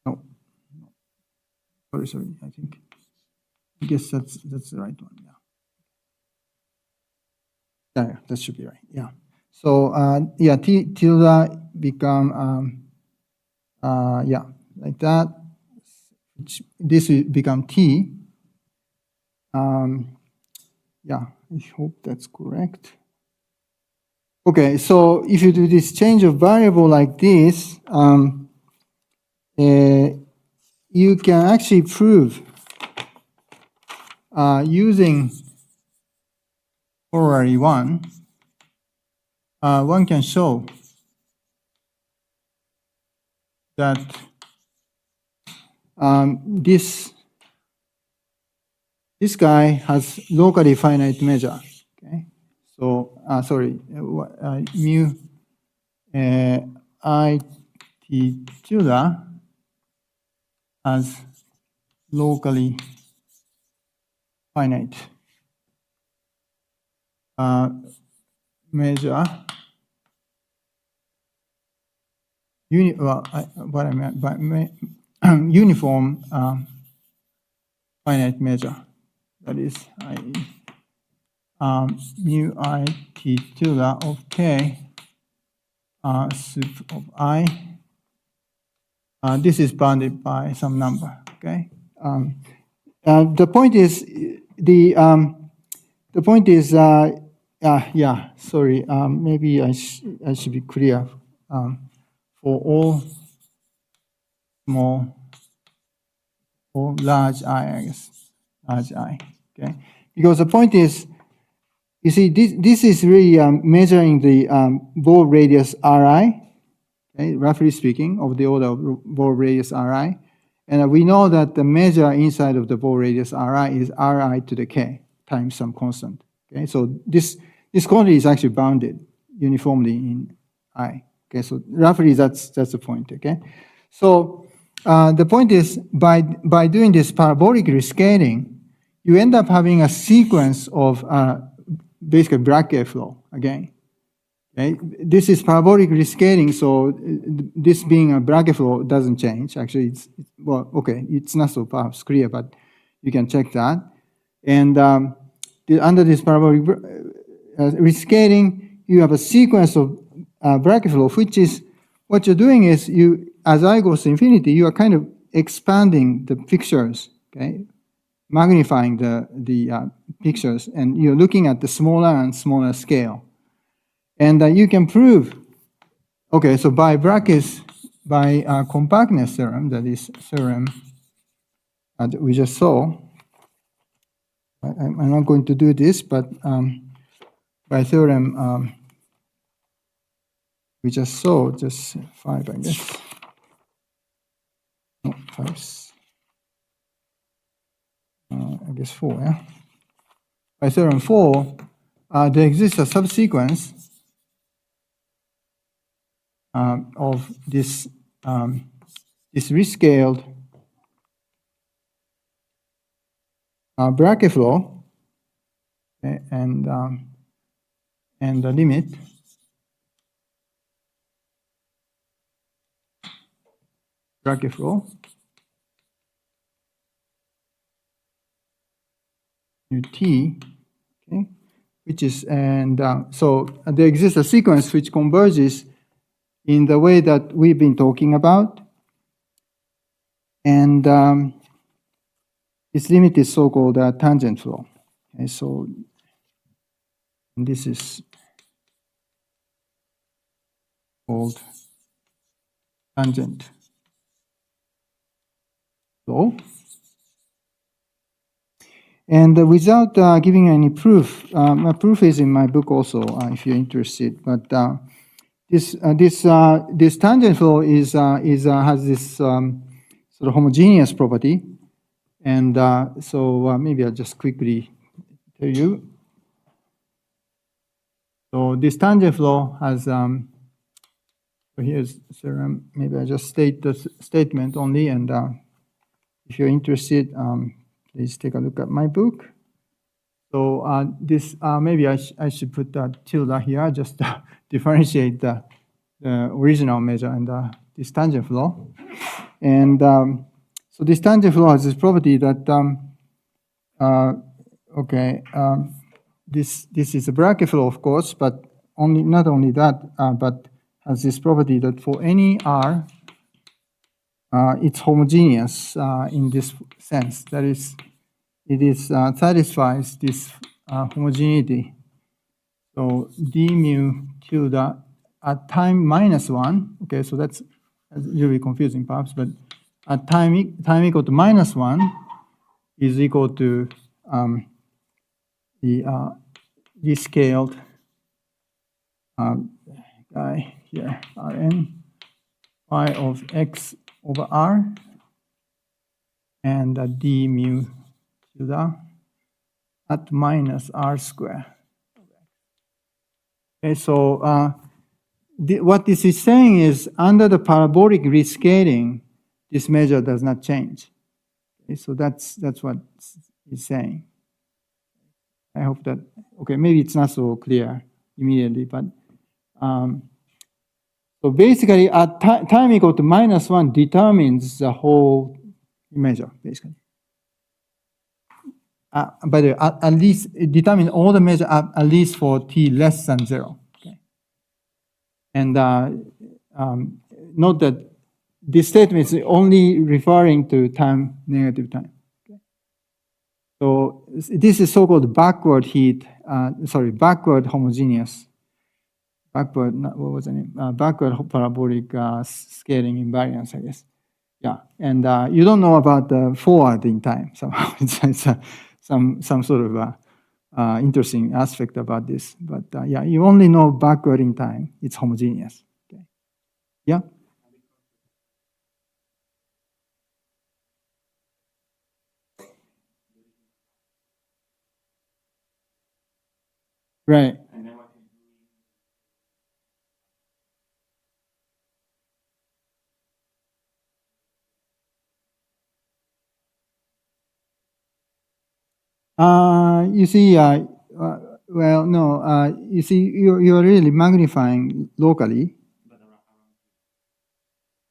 No, sorry, I guess that's the right one, yeah. Yeah, that should be right, yeah. So, yeah, T tilde become, yeah, like that. This will become T. Yeah, I hope that's correct. Okay, so if you do this change of variable like this, you can actually prove using corollary 1, one can show that this guy has locally finite measure. Okay, so sorry, mu I T tilde as locally finite measure. What I meant by uniform finite measure. That is, mu I T tilde of k sup of I. This is bounded by some number. Okay. The point is yeah. Sorry. Maybe I should be clear. For all small or large I guess, large I. Okay. Because the point is, you see, this is really measuring the ball radius Ri. Okay, roughly speaking, of the order of ball radius Ri. And we know that the measure inside of the ball radius Ri is Ri to the k times some constant. Okay, so this quantity is actually bounded uniformly in I. Okay, so roughly that's the point. Okay, so the point is by doing this parabolic rescaling, you end up having a sequence of basically Brakke flow again. Okay? This is parabolic rescaling, so this being a Brakke flow doesn't change. Actually, well, okay, it's not so perhaps clear, but you can check that. And under this parabolic rescaling, you have a sequence of Brakke flow, which is what you're doing is as I goes to infinity, you are kind of expanding the pictures, okay, magnifying the pictures, and you're looking at the smaller and smaller scale. And you can prove, okay, so by Brakke's, by compactness theorem, that is theorem that we just saw, I'm not going to do this, but by theorem we just saw, just 5, I guess. No, 5. I guess 4, yeah? By theorem 4, there exists a subsequence of this rescaled Brakke flow, okay, and the limit Brakke flow u t, okay, which is, and so there exists a sequence which converges in the way that we've been talking about. And this limit is so-called tangent flow. Okay, so this is called tangent flow. And without giving any proof, my proof is in my book also, if you're interested. But this tangent flow has this sort of homogeneous property, and so maybe I'll just quickly tell you. So this tangent flow has. So here's maybe I just state the statement only, and if you're interested, please take a look at my book. So this maybe I should put that tilde here just to differentiate the original measure and this tangent flow. And so this tangent flow has this property that this is a Brakke flow, of course, but not only that, but has this property that for any r, it's homogeneous in this sense. That is, it satisfies this homogeneity. So d mu tilde at time -1. Okay, so that's really confusing perhaps, but at time equal to -1 is equal to the descaled guy here, Rn phi of x over r, and d mu tilde at minus r square. Okay, so what this is saying is under the parabolic rescaling, this measure does not change. Okay, so that's what it's saying. I hope that, okay, maybe it's not so clear immediately, but so basically at time equal to -1 determines the whole measure, basically. By the way, at least it determines all the measure at least for t less than 0. Okay. And note that this statement is only referring to time, negative time. Okay. So this is so-called backward homogeneous. Backward, what was the name? Backward parabolic scaling invariance, I guess. Yeah, and you don't know about the forward in time somehow. It's some sort of interesting aspect about this, but yeah, you only know backward in time. It's homogeneous. Okay. Yeah. Right. You see, well, no, you see, you're really magnifying locally.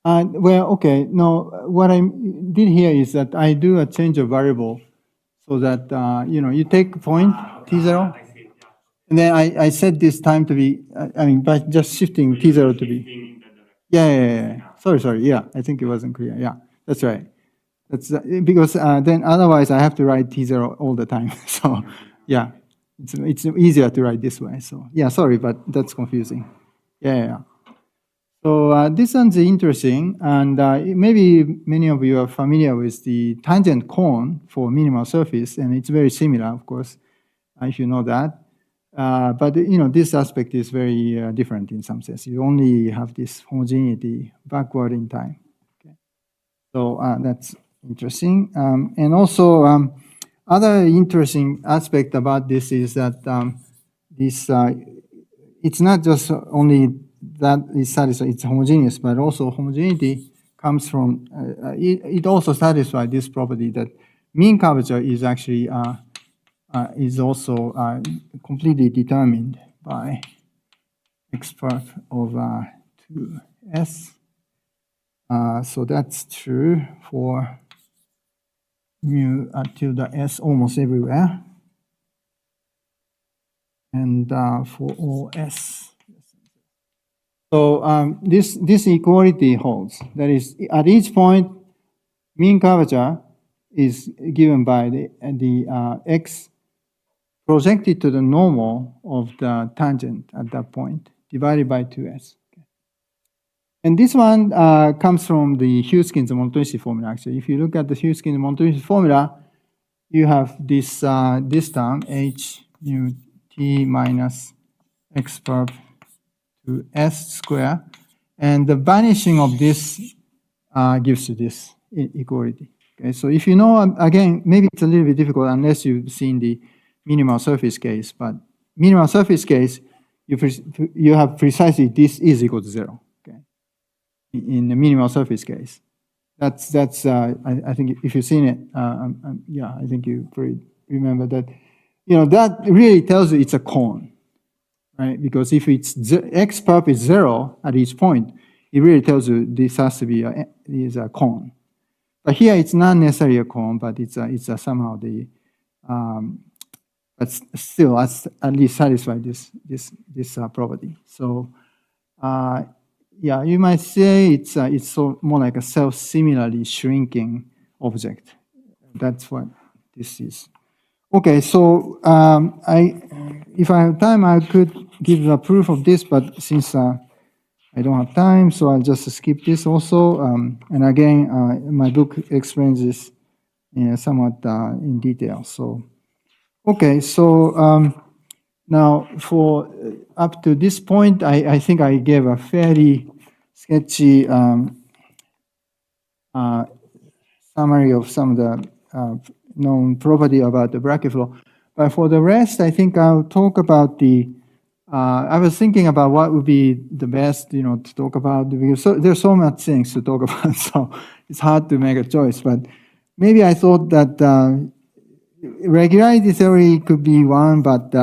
Well, okay, no, what I did here is that I do a change of variable so that, you take point, t0, and then I set this time to be, by just shifting t0 to be. Yeah. Sorry, yeah, I think it wasn't clear. Yeah, that's right. That's because then otherwise I have to write t0 all the time. So yeah, it's easier to write this way. So yeah, sorry, but that's confusing. Yeah. So this one's interesting, and maybe many of you are familiar with the tangent cone for minimal surface, and it's very similar, of course, if you know that. But this aspect is very different in some sense. You only have this homogeneity backward in time. Okay. So that's interesting. And also, other interesting aspect about this is that it's not just only that is satisfied, it's homogeneous, but also homogeneity comes from, it also satisfies this property that mean curvature is actually, is also completely determined by x perf over 2s. So that's true for mu tilde s almost everywhere, and for all s. So this equality holds. That is, at each point, mean curvature is given by the x projected to the normal of the tangent at that point, divided by 2s. Okay. And this one comes from the Huskins-Montoya formula, actually. If you look at the Huskins-Montoya formula, you have this, this term, h mu t minus x perp to s square. And the vanishing of this gives you this equality. Okay, so if you know, again, maybe it's a little bit difficult unless you've seen the minimal surface case, but minimal surface case, you have precisely this is equal to 0, okay, in the minimal surface case. That's I think if you've seen it, yeah, I think you probably remember that, that really tells you it's a cone, right? Because if it's x perp is 0 at each point, it really tells you this has to be is a cone. But here it's not necessarily a cone, but it's somehow the but still at least satisfy this property. So yeah, you might say it's more like a self-similarly shrinking object. That's what this is. Okay, so if I have time, I could give a proof of this, but since I don't have time, so I'll just skip this also. And again, my book explains this somewhat in detail. So, okay, so now for up to this point, I think I gave a fairly sketchy summary of some of the known property about the Brakke flow. But for the rest, I think I'll talk about the I was thinking about what would be the best, to talk about, because there's so much things to talk about, so it's hard to make a choice. But maybe I thought that regularity theory could be one, but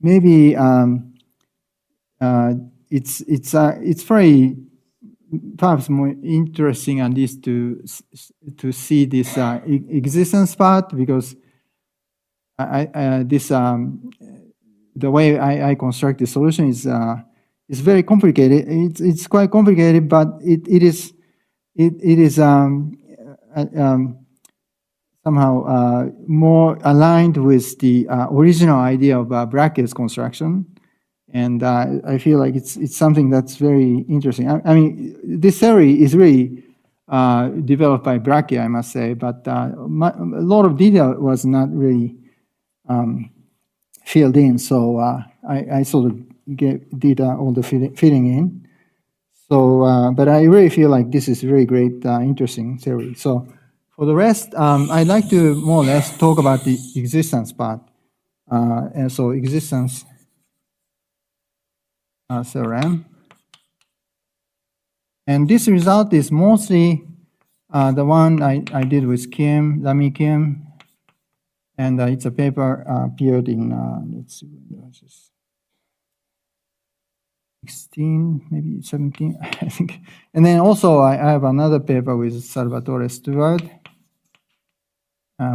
maybe it's very perhaps more interesting at least to see this existence part, because the way I construct the solution is very complicated. It's quite complicated, but it is somehow more aligned with the original idea of Brakke's construction, and I feel like it's something that's very interesting. I mean, this theory is really developed by Brakke, I must say, but a lot of detail was not really filled in, so I sort of get data all the filling in. So, but I really feel like this is really great, interesting theory. So, for the rest, I'd like to more or less talk about the existence part, and so existence theorem. And this result is mostly the one I did with Kim, Lami Kim. And it's a paper appeared in, let's see, 16, maybe 17, I think. And then also I have another paper with Salvatore Stewart,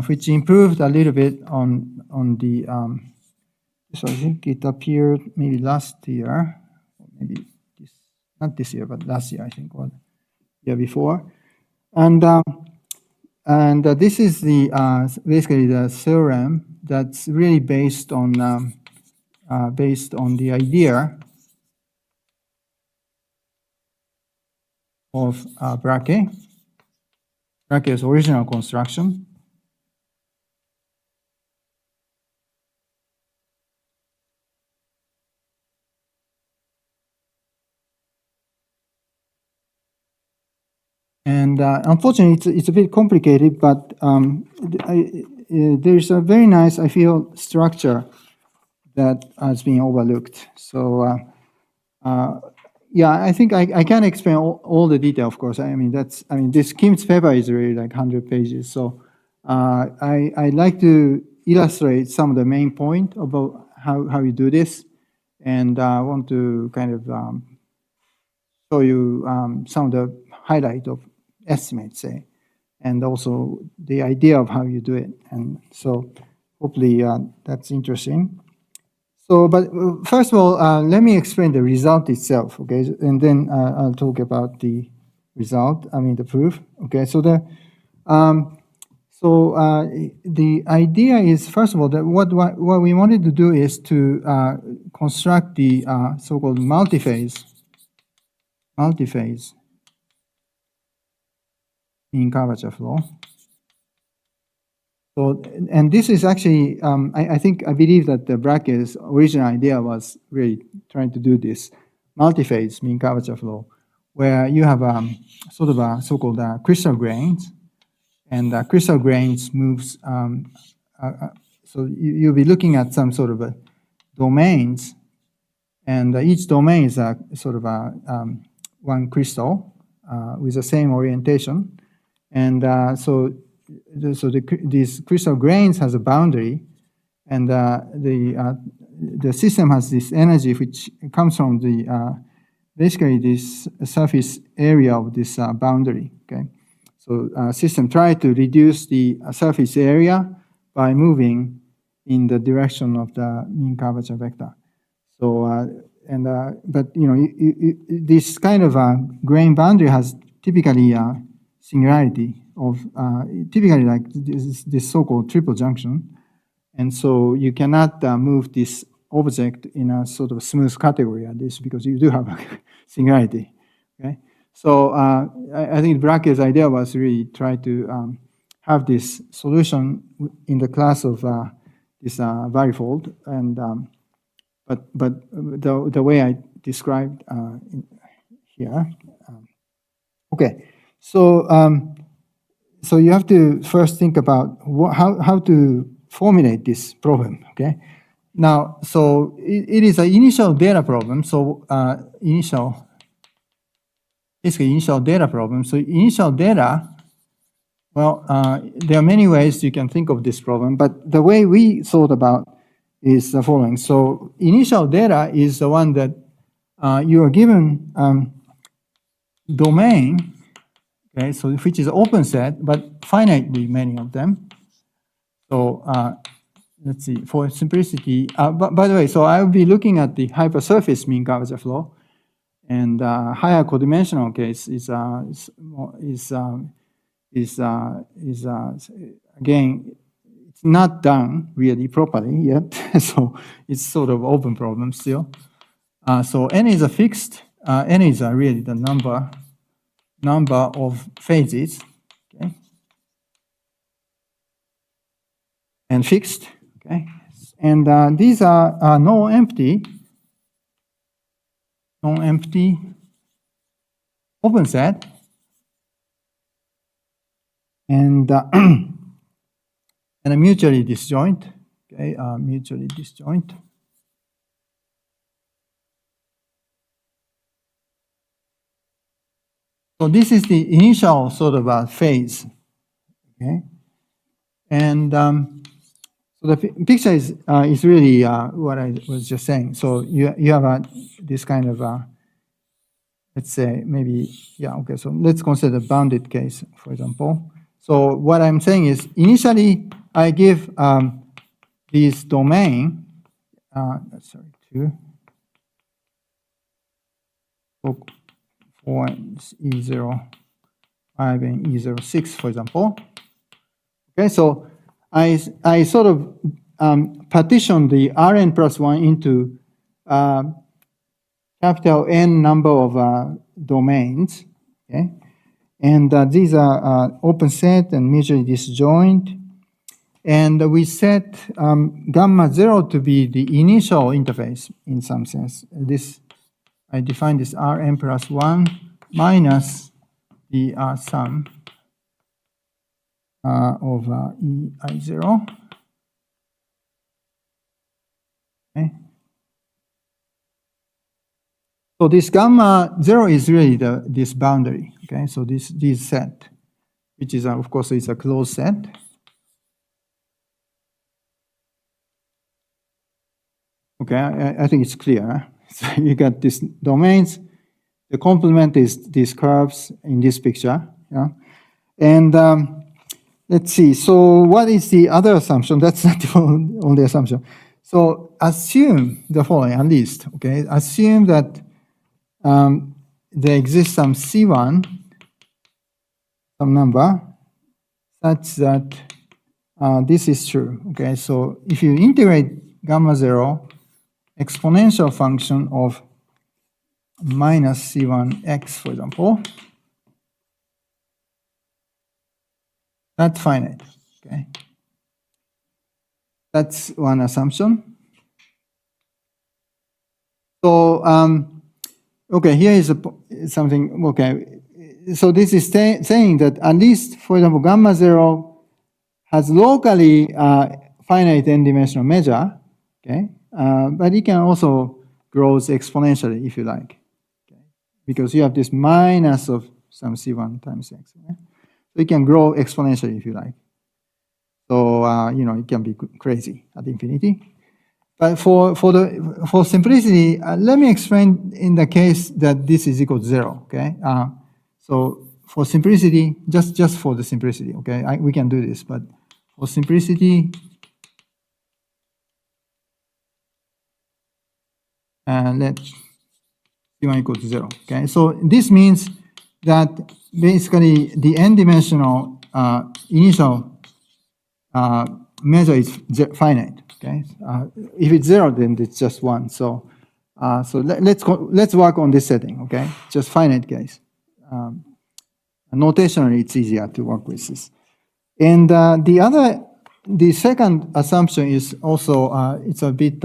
which improved a little bit on the, so I think it appeared maybe last year, or maybe not this year, but last year, I think, or the year before. And this is the basically the theorem that's really based on the idea of Brakke's original construction. And unfortunately, it's a bit complicated, but there's a very nice, I feel, structure that has been overlooked. So, yeah, I think I can't explain all the detail, of course. I mean, this Kim's paper is really like 100 pages. So, I'd like to illustrate some of the main point about how you do this, and I want to kind of show you some of the highlight of estimates, say, and also the idea of how you do it. And so hopefully that's interesting. So, but first of all, let me explain the result itself, okay? And then I'll talk about the result, I mean the proof, okay? So The idea is, first of all, that what we wanted to do is to construct the so-called multi-phase mean curvature flow. So, and this is actually, I believe that the Brakke's original idea was really trying to do this multi-phase mean curvature flow, where you have sort of a so-called crystal grains, and crystal grains moves. So you'll be looking at some sort of domains, and each domain is a sort of a one crystal with the same orientation, and these crystal grains has a boundary, and the system has this energy which comes from the basically this surface area of this boundary. Okay, so system try to reduce the surface area by moving in the direction of the mean curvature vector. So but this kind of grain boundary has typically singularity of typically like this so-called triple junction, and so you cannot move this object in a sort of smooth category at this because you do have a singularity. Okay, so I think Brakke's idea was really try to have this solution in the class of this varifold, and but the way I described here. Okay, so so you have to first think about how to formulate this problem. Okay, now so it is an initial data problem. So initial data problem. So initial data. Well, there are many ways you can think of this problem, but the way we thought about is the following. So initial data is the one that you are given domain, okay, so which is open set, but finitely many of them. So let's see, for simplicity, by the way, so I will be looking at the hypersurface mean curvature flow, and higher codimensional case is again, it's not done really properly yet, so it's sort of open problem still. So n is a fixed, n is really the number of phases, okay, and fixed, okay, and these are non-empty open set. And and a mutually disjoint, okay, mutually disjoint. So this is the initial sort of phase, okay, and so the picture is really what I was just saying. So you have this kind of let's say maybe okay. So let's consider bounded case, for example. So what I'm saying is, initially I give this domain, sorry, 2, 4, E0, 5, and E06, for example. Okay, so I sort of partition the Rn plus 1 into capital N number of domains, okay? And these are open set and mutually disjoint. And we set gamma 0 to be the initial interface in some sense. This, I define this Rn plus 1 minus the sum of EI0. Okay. So this gamma 0 is really this boundary, okay? So this set, which is, of course, it's a closed set. Okay, I think it's clear. So you got these domains. The complement is these curves in this picture, yeah? And let's see, so what is the other assumption? That's not the only assumption. So assume the following, at least, okay? Assume that there exists some C1, some number, such that this is true. Okay, so if you integrate gamma 0 exponential function of minus C1x, for example, that's finite. Okay, that's one assumption. So okay, here is something. Okay, so this is saying that at least, for example, gamma 0 has locally finite n-dimensional measure. Okay, but it can also grow exponentially if you like, okay? Because you have this minus of some C1 times x. Okay? So it can grow exponentially if you like. So you know, it can be crazy at infinity. But for simplicity, let me explain in the case that this is equal to 0. Okay. So for simplicity, just for the simplicity, okay, we can do this. But for simplicity, let C1 equal to 0. Okay. So this means that basically the n-dimensional initial measure is finite. Okay, if it's 0, then it's just 1. So, let's work on this setting. Okay, just finite case. Notationally, it's easier to work with this. And the second assumption is also it's a bit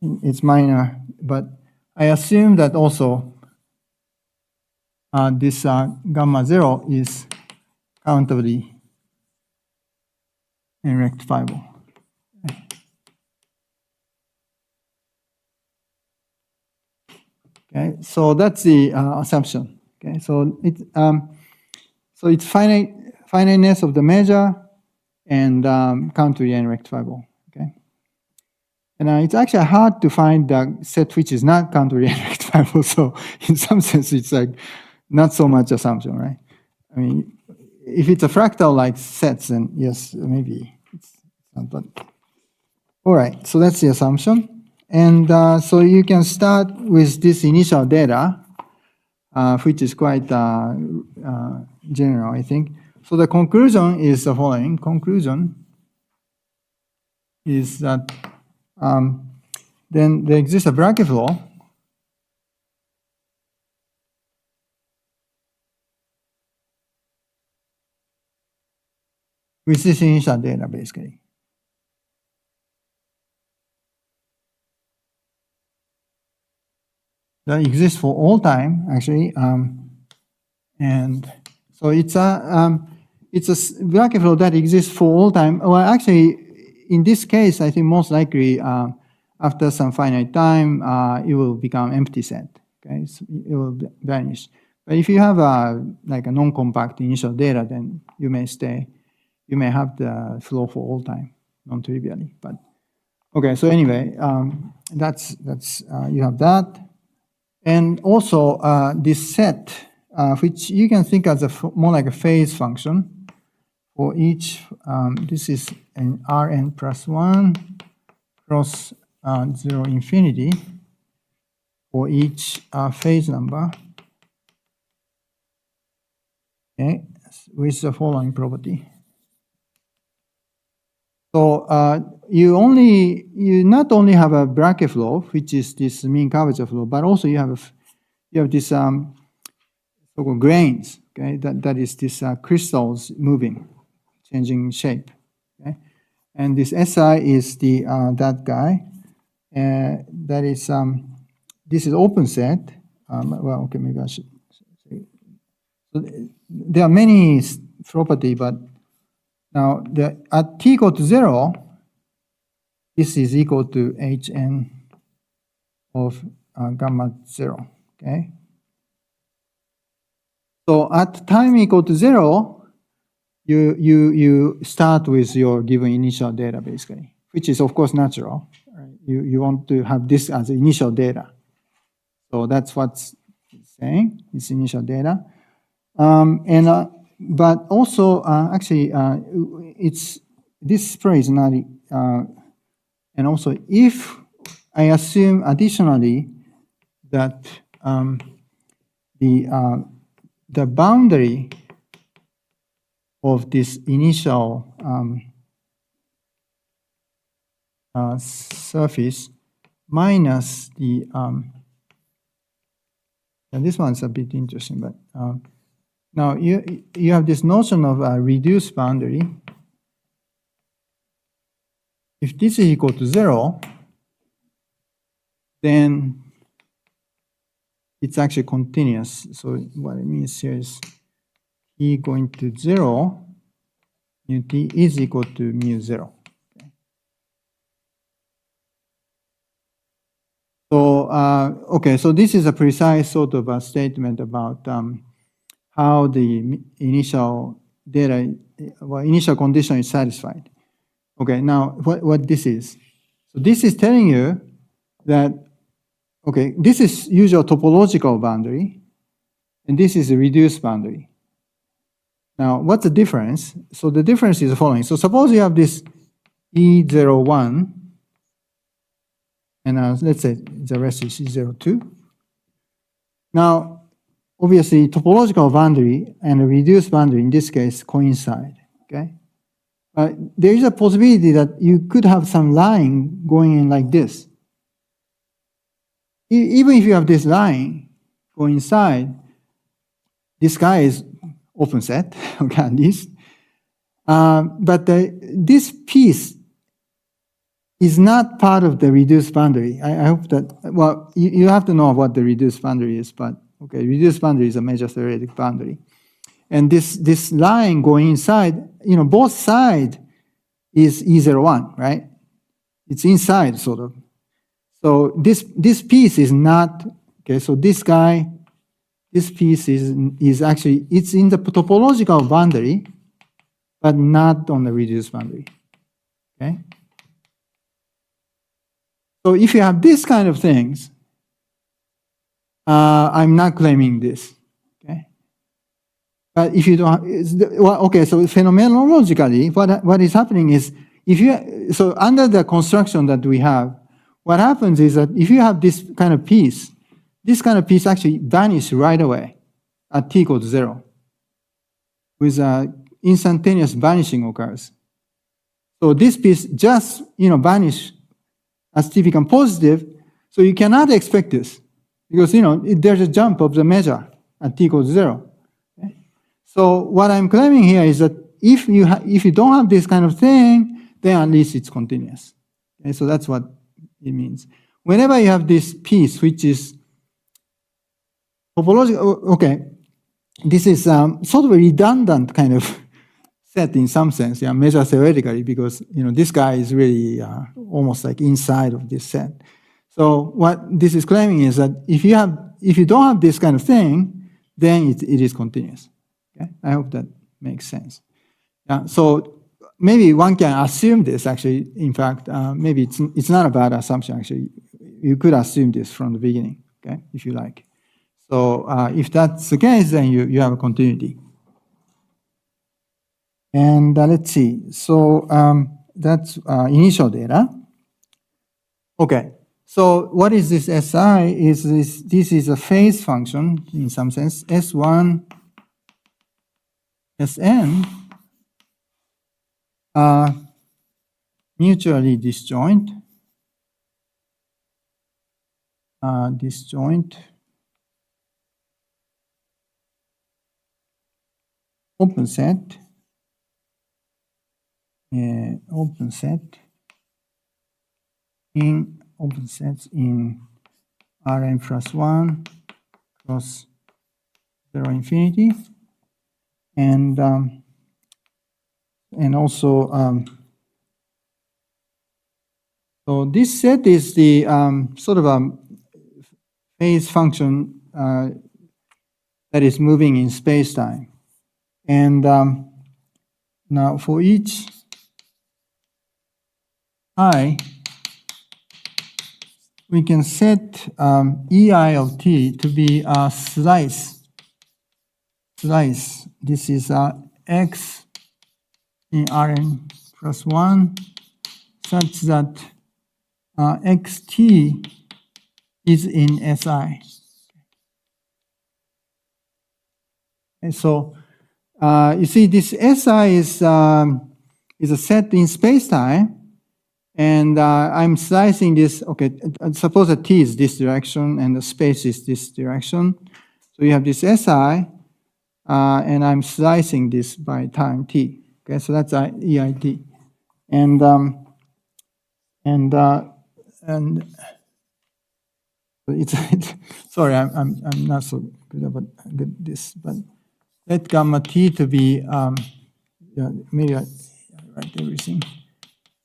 it's minor, but I assume that also this gamma 0 is countably and rectifiable. Okay, so that's the assumption. Okay, so it's finiteness of the measure and countably and rectifiable. Okay, and it's actually hard to find the set which is not countably and rectifiable. So in some sense, it's like not so much assumption, right? I mean, if it's a fractal like sets, then yes, maybe it's not. But all right, so that's the assumption. And so you can start with this initial data, which is quite general, I think. So the conclusion is the following. Conclusion is that then there exists a Brakke flow with this initial data, basically. That exists for all time, actually, and so it's a Brakke flow that exists for all time. Well, actually, in this case, I think most likely after some finite time, it will become empty set. Okay, so it will vanish. But if you have like a non-compact initial data, then you may stay. You may have the flow for all time, non-trivially. But okay, so anyway, that's you have that. And also this set, which you can think as more like a phase function for each, this is an Rn plus 1 cross 0 infinity for each phase number, okay, with the following property. So you not only have a Brakke flow, which is this mean curvature flow, but also you have this so-called grains. Okay, that is this crystals moving, changing shape. Okay, and this SI is the that guy. That is this is open set. Well, okay, maybe I should say. So there are many property, but now, at t equal to 0, this is equal to Hn of gamma 0, okay? So at time equal to 0, you start with your given initial data, basically, which is, of course, natural. Right? You want to have this as initial data. So that's what's saying, it's initial data. But also, actually, it's this phrase not, and also if I assume additionally that the boundary of this initial surface minus the, and this one's a bit interesting, but now you have this notion of a reduced boundary. If this is equal to 0, then it's actually continuous. So what it means here is t going to 0, mu t is equal to mu 0. Okay. So, okay, so this is a precise sort of a statement about how the initial data, well, initial condition is satisfied. Okay, now what this is. So this is telling you that, okay, this is usual topological boundary, and this is a reduced boundary. Now, what's the difference? So the difference is the following. So suppose you have this E01, and let's say the rest is E02. Now, obviously, topological boundary and a reduced boundary, in this case, coincide, okay? There is a possibility that you could have some line going in like this. Even if you have this line going inside, this guy is open set, okay, at least. But this piece is not part of the reduced boundary. I hope that, well, you have to know what the reduced boundary is, but okay, reduced boundary is a major theoretic boundary. And this line going inside, you know, both sides is E01, right? It's inside, sort of. So this piece is not, okay, so this guy, this piece is actually, it's in the topological boundary, but not on the reduced boundary, okay? So if you have this kind of things, I'm not claiming this, okay? But if you don't, well, okay, so phenomenologically, what is happening is, if you, so under the construction that we have, what happens is that if you have this kind of piece actually vanishes right away at t equals 0, with instantaneous vanishing occurs. So this piece just, you know, vanish as t becomes positive, so you cannot expect this, because, you know, there's a jump of the measure at t equals 0. Okay? So what I'm claiming here is that if you don't have this kind of thing, then at least it's continuous. Okay? So that's what it means. Whenever you have this piece, which is topological, okay, this is sort of a redundant kind of set in some sense, yeah, measure theoretically, because, you know, this guy is really almost like inside of this set. So what this is claiming is that if you don't have this kind of thing, then it is continuous. Okay, I hope that makes sense. So maybe one can assume this. Actually, in fact, maybe it's not a bad assumption. Actually, you could assume this from the beginning. Okay, if you like. So if that's the case, then you have a continuity. And let's see. So that's initial data. Okay. So what is this SI? This is a phase function in some sense. S1, Sn are mutually disjoint. Open set. Open sets in Rn plus 1 cross 0 infinity, and also so this set is the sort of a phase function that is moving in space-time, and now for each I, we can set EI of t to be a slice. This is x in Rn plus 1, such that xt is in Si. And so you see this SI is a set in space-time, and I'm slicing this. Okay, suppose that t is this direction and the space is this direction. So you have this SI, and I'm slicing this by time t. Okay, so that's EIT, and it's sorry, I'm not so good about this, but let gamma t to be yeah, maybe I write everything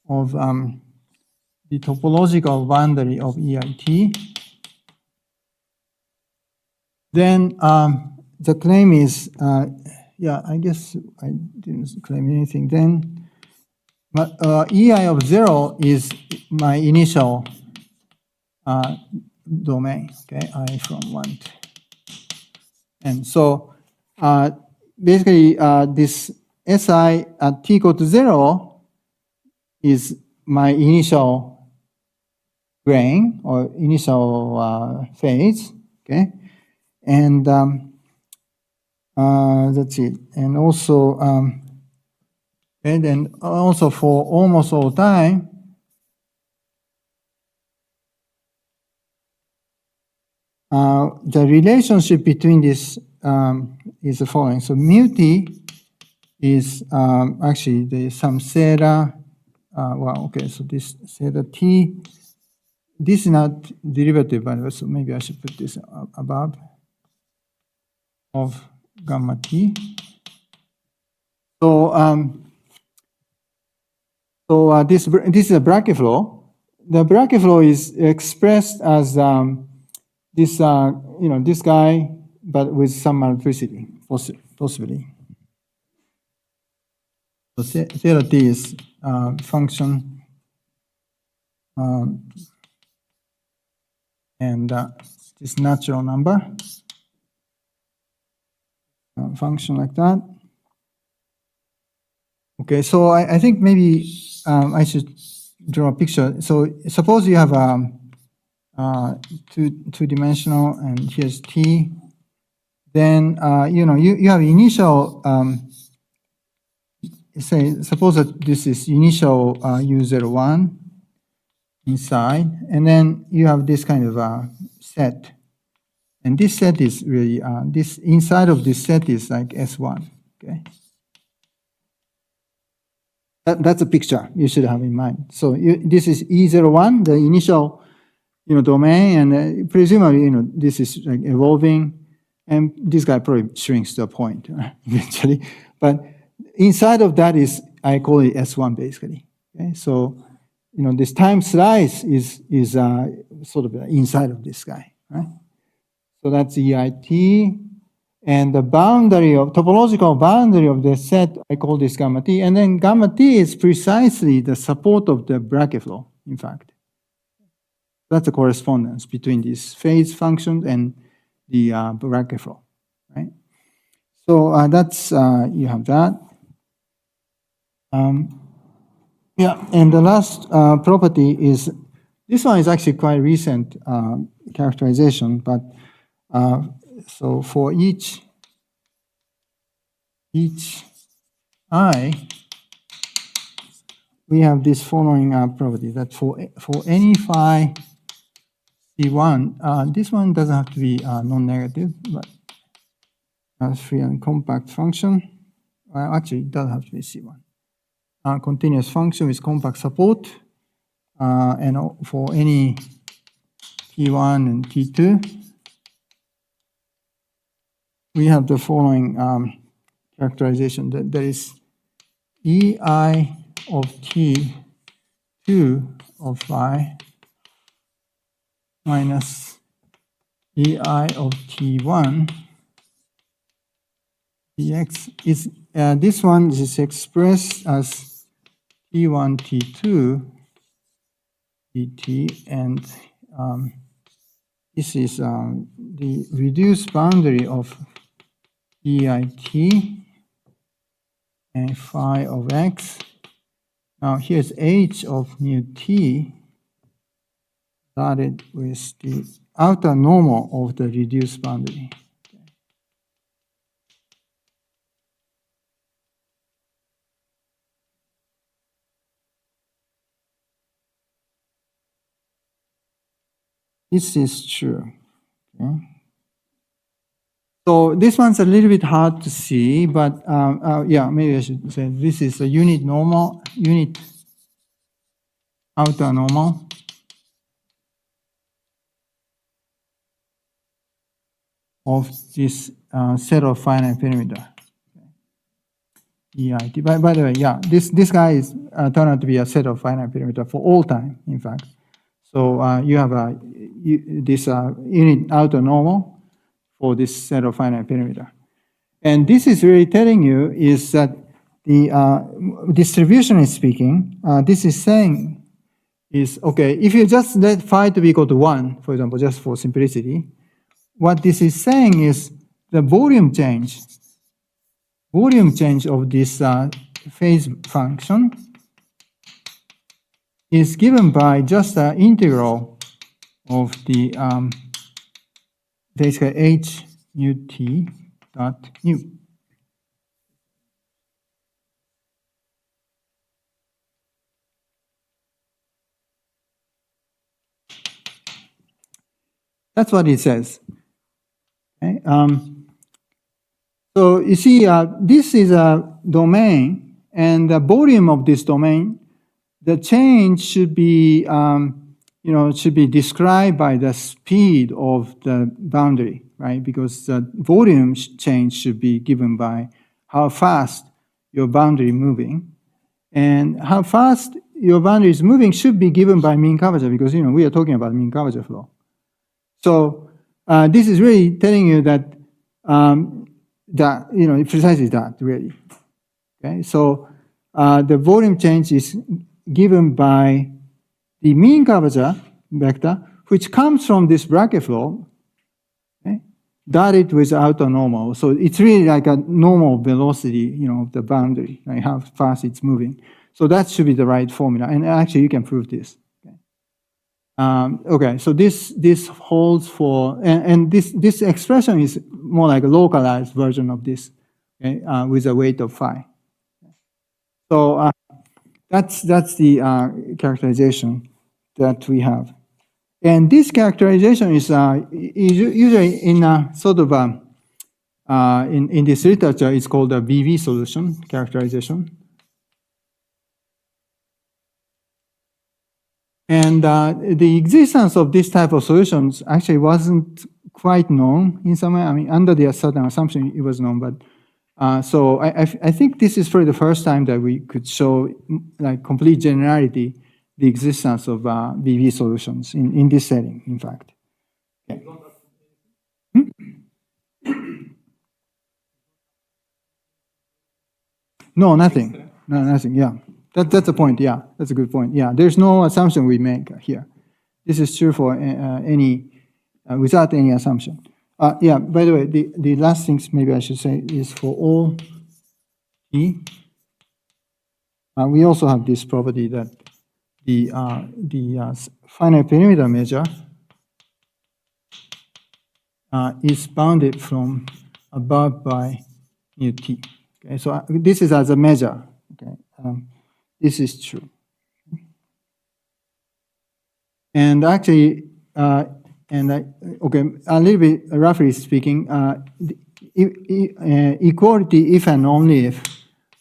of the topological boundary of EIT. Then the claim is, yeah, I guess I didn't claim anything. Then EI of 0 is my initial domain, okay, I from 1 to. And so basically this SI at t equal to 0 is my initial grain or initial phase, okay? And that's it. And also, and then also for almost all time, the relationship between this is the following. So mu t is actually the some theta. Well, okay, so this theta t. This is not derivative, by the way, so maybe I should put this above of gamma t. So this is a Brakke flow. The Brakke flow is expressed as this this guy, but with some multiplicity, possibly. So theta t is function, and this natural number function like that. Okay, so I think maybe I should draw a picture. So suppose you have two-dimensional, and here's t. Then you have initial. Say suppose that this is initial U01 inside, and then you have this kind of set, and this set is really this inside of this set is like S1. Okay. That's a picture you should have in mind. So this is E01, the initial, domain, and presumably, this is like evolving, and this guy probably shrinks to a point eventually. But inside of that is, I call it S1 basically. Okay, so this time slice is sort of inside of this guy, right? So that's EIT. And the topological boundary of the set, I call this gamma t. And then gamma t is precisely the support of the Brakke flow, in fact. That's the correspondence between these phase functions and the Brakke flow, right? So that's, you have that. Yeah, and the last property is, this one is actually quite recent characterization, but so for each I, we have this following property that for any phi C1, this one doesn't have to be non-negative, but free and compact function. Well, actually, it doesn't have to be C1. Continuous function with compact support, and for any T1 and T2, we have the following characterization, that there is EI of T2 of phi minus EI of T1 dx is this one is expressed as T1 T2 dt, and this is the reduced boundary of EIT and phi of x. Now here's h of mu t dotted with the outer normal of the reduced boundary. This is true. Okay. So this one's a little bit hard to see, but yeah, maybe I should say this is a unit normal, unit outer normal. Of this set of finite perimeter. EIT. By the way, yeah, this guy is turned out to be a set of finite perimeter for all time, in fact. So you have this unit outer normal for this set of finite perimeter. And this is really telling you is that the distribution is speaking, this is saying is, okay, if you just let phi to be equal to 1, for example, just for simplicity, what this is saying is the volume change of this phase function is given by just the integral of the basically h mu t dot nu. That's what it says. Okay. So you see, this is a domain, and the volume of this domain, the change should be, should be described by the speed of the boundary, right? Because the volume change should be given by how fast your boundary is moving, and how fast your boundary is moving should be given by mean curvature, because we are talking about mean curvature flow. So this is really telling you that precisely that, really. Okay, so the volume change is given by the mean curvature vector, which comes from this Brakke flow, okay, dotted with outer normal. So it's really like a normal velocity, of the boundary, like how fast it's moving. So that should be the right formula, and actually you can prove this. Okay, so this holds for, and this expression is more like a localized version of this, okay, with a weight of phi. So that's the characterization that we have, and this characterization is usually in a sort of in this literature it's called a BV solution characterization. And the existence of this type of solutions actually wasn't quite known in some way. I mean, under the certain assumption, it was known. But so I think this is probably the first time that we could show, like, complete generality, the existence of BV solutions in this setting, in fact. Okay. No, nothing. No, nothing, yeah. That's a point, yeah. That's a good point, yeah. There's no assumption we make here. This is true for without any assumption. Yeah, by the way, the last things maybe I should say is for all E, we also have this property that the finite perimeter measure is bounded from above by mu t. Okay, so this is as a measure. Okay, this is true. And actually, okay, a little bit roughly speaking, equality if and only if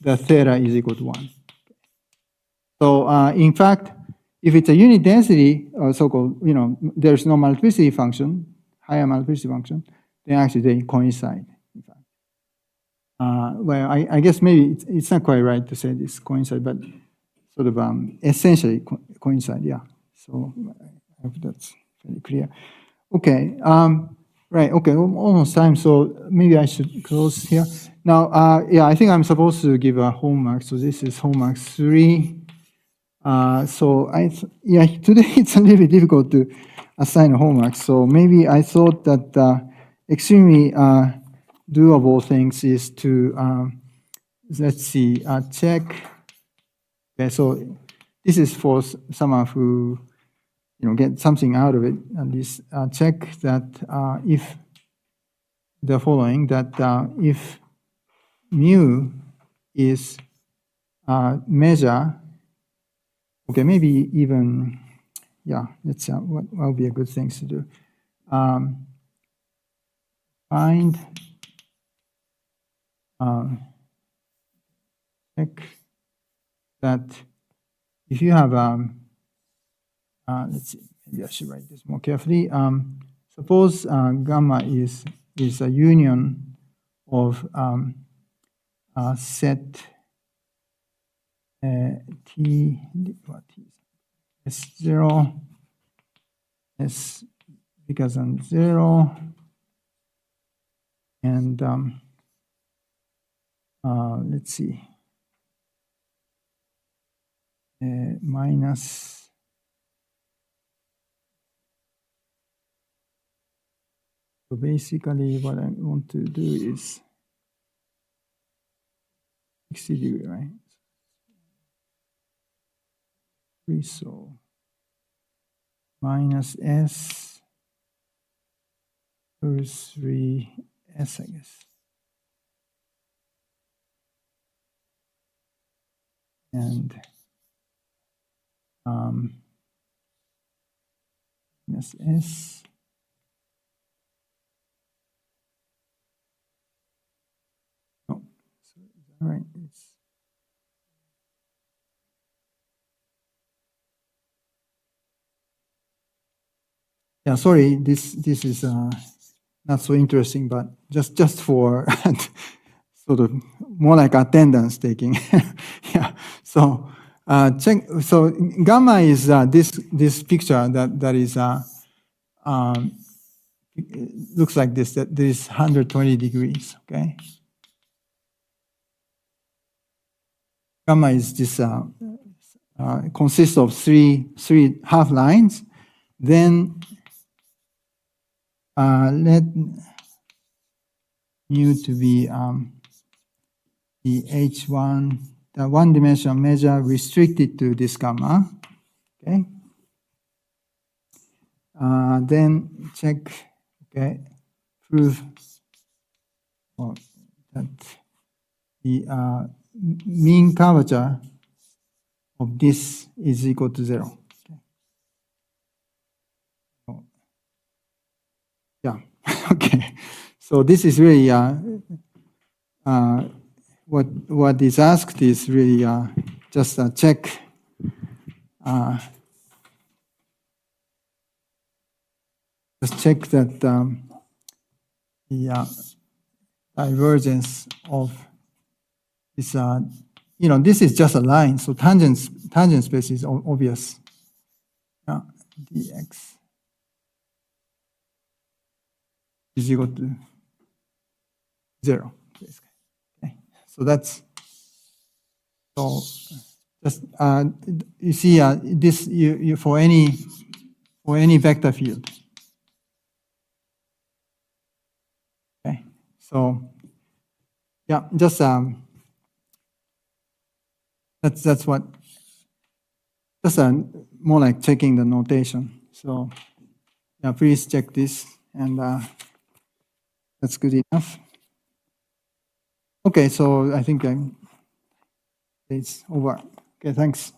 the theta is equal to 1. So in fact, if it's a unit density, or so-called, there's no multiplicity function, higher multiplicity function, then actually they coincide. In fact, well, I guess maybe it's not quite right to say this coincide, but sort of essentially coincide. Yeah. So I hope that's very clear. Okay. Right. Okay. Almost time. So maybe I should close here. Now, yeah, I think I'm supposed to give a homework. So this is homework 3. So yeah, today it's a little bit difficult to assign a homework. So maybe I thought that extremely doable things is to let's see, check. Okay, so this is for someone who get something out of it. At least check that if the following, that if mu is measure. Okay, maybe even yeah, that's what will be a good thing to do. Find, check that if you have, let's see, maybe I should write this more carefully. Suppose gamma is a union of set T, what is S0, S bigger than 0, and let's see, minus, so basically what I want to do is 60 degree, right? So minus S plus 3S, I guess. And minus S. Oh, so is that right? Yeah, sorry, this is not so interesting, but just for sort of more like attendance taking. Yeah. So check. So gamma is this picture that is looks like this. That this is 120 degrees. Okay. Gamma is this consists of three half lines. Then let mu to be the H1, the one-dimensional measure restricted to this gamma. Okay. Then check. Okay. Prove that the mean curvature of this is equal to 0. Okay. So, yeah. Okay. So this is really what is asked is really just a check. Just check that the divergence of this. This is just a line, so tangent space is obvious. Dx is equal to 0. Okay. So that's so. Just you see this you for any vector field. Okay. So yeah, just that's what. Just more like checking the notation. So yeah, please check this, and that's good enough. Okay, so I think it's over. Okay, thanks.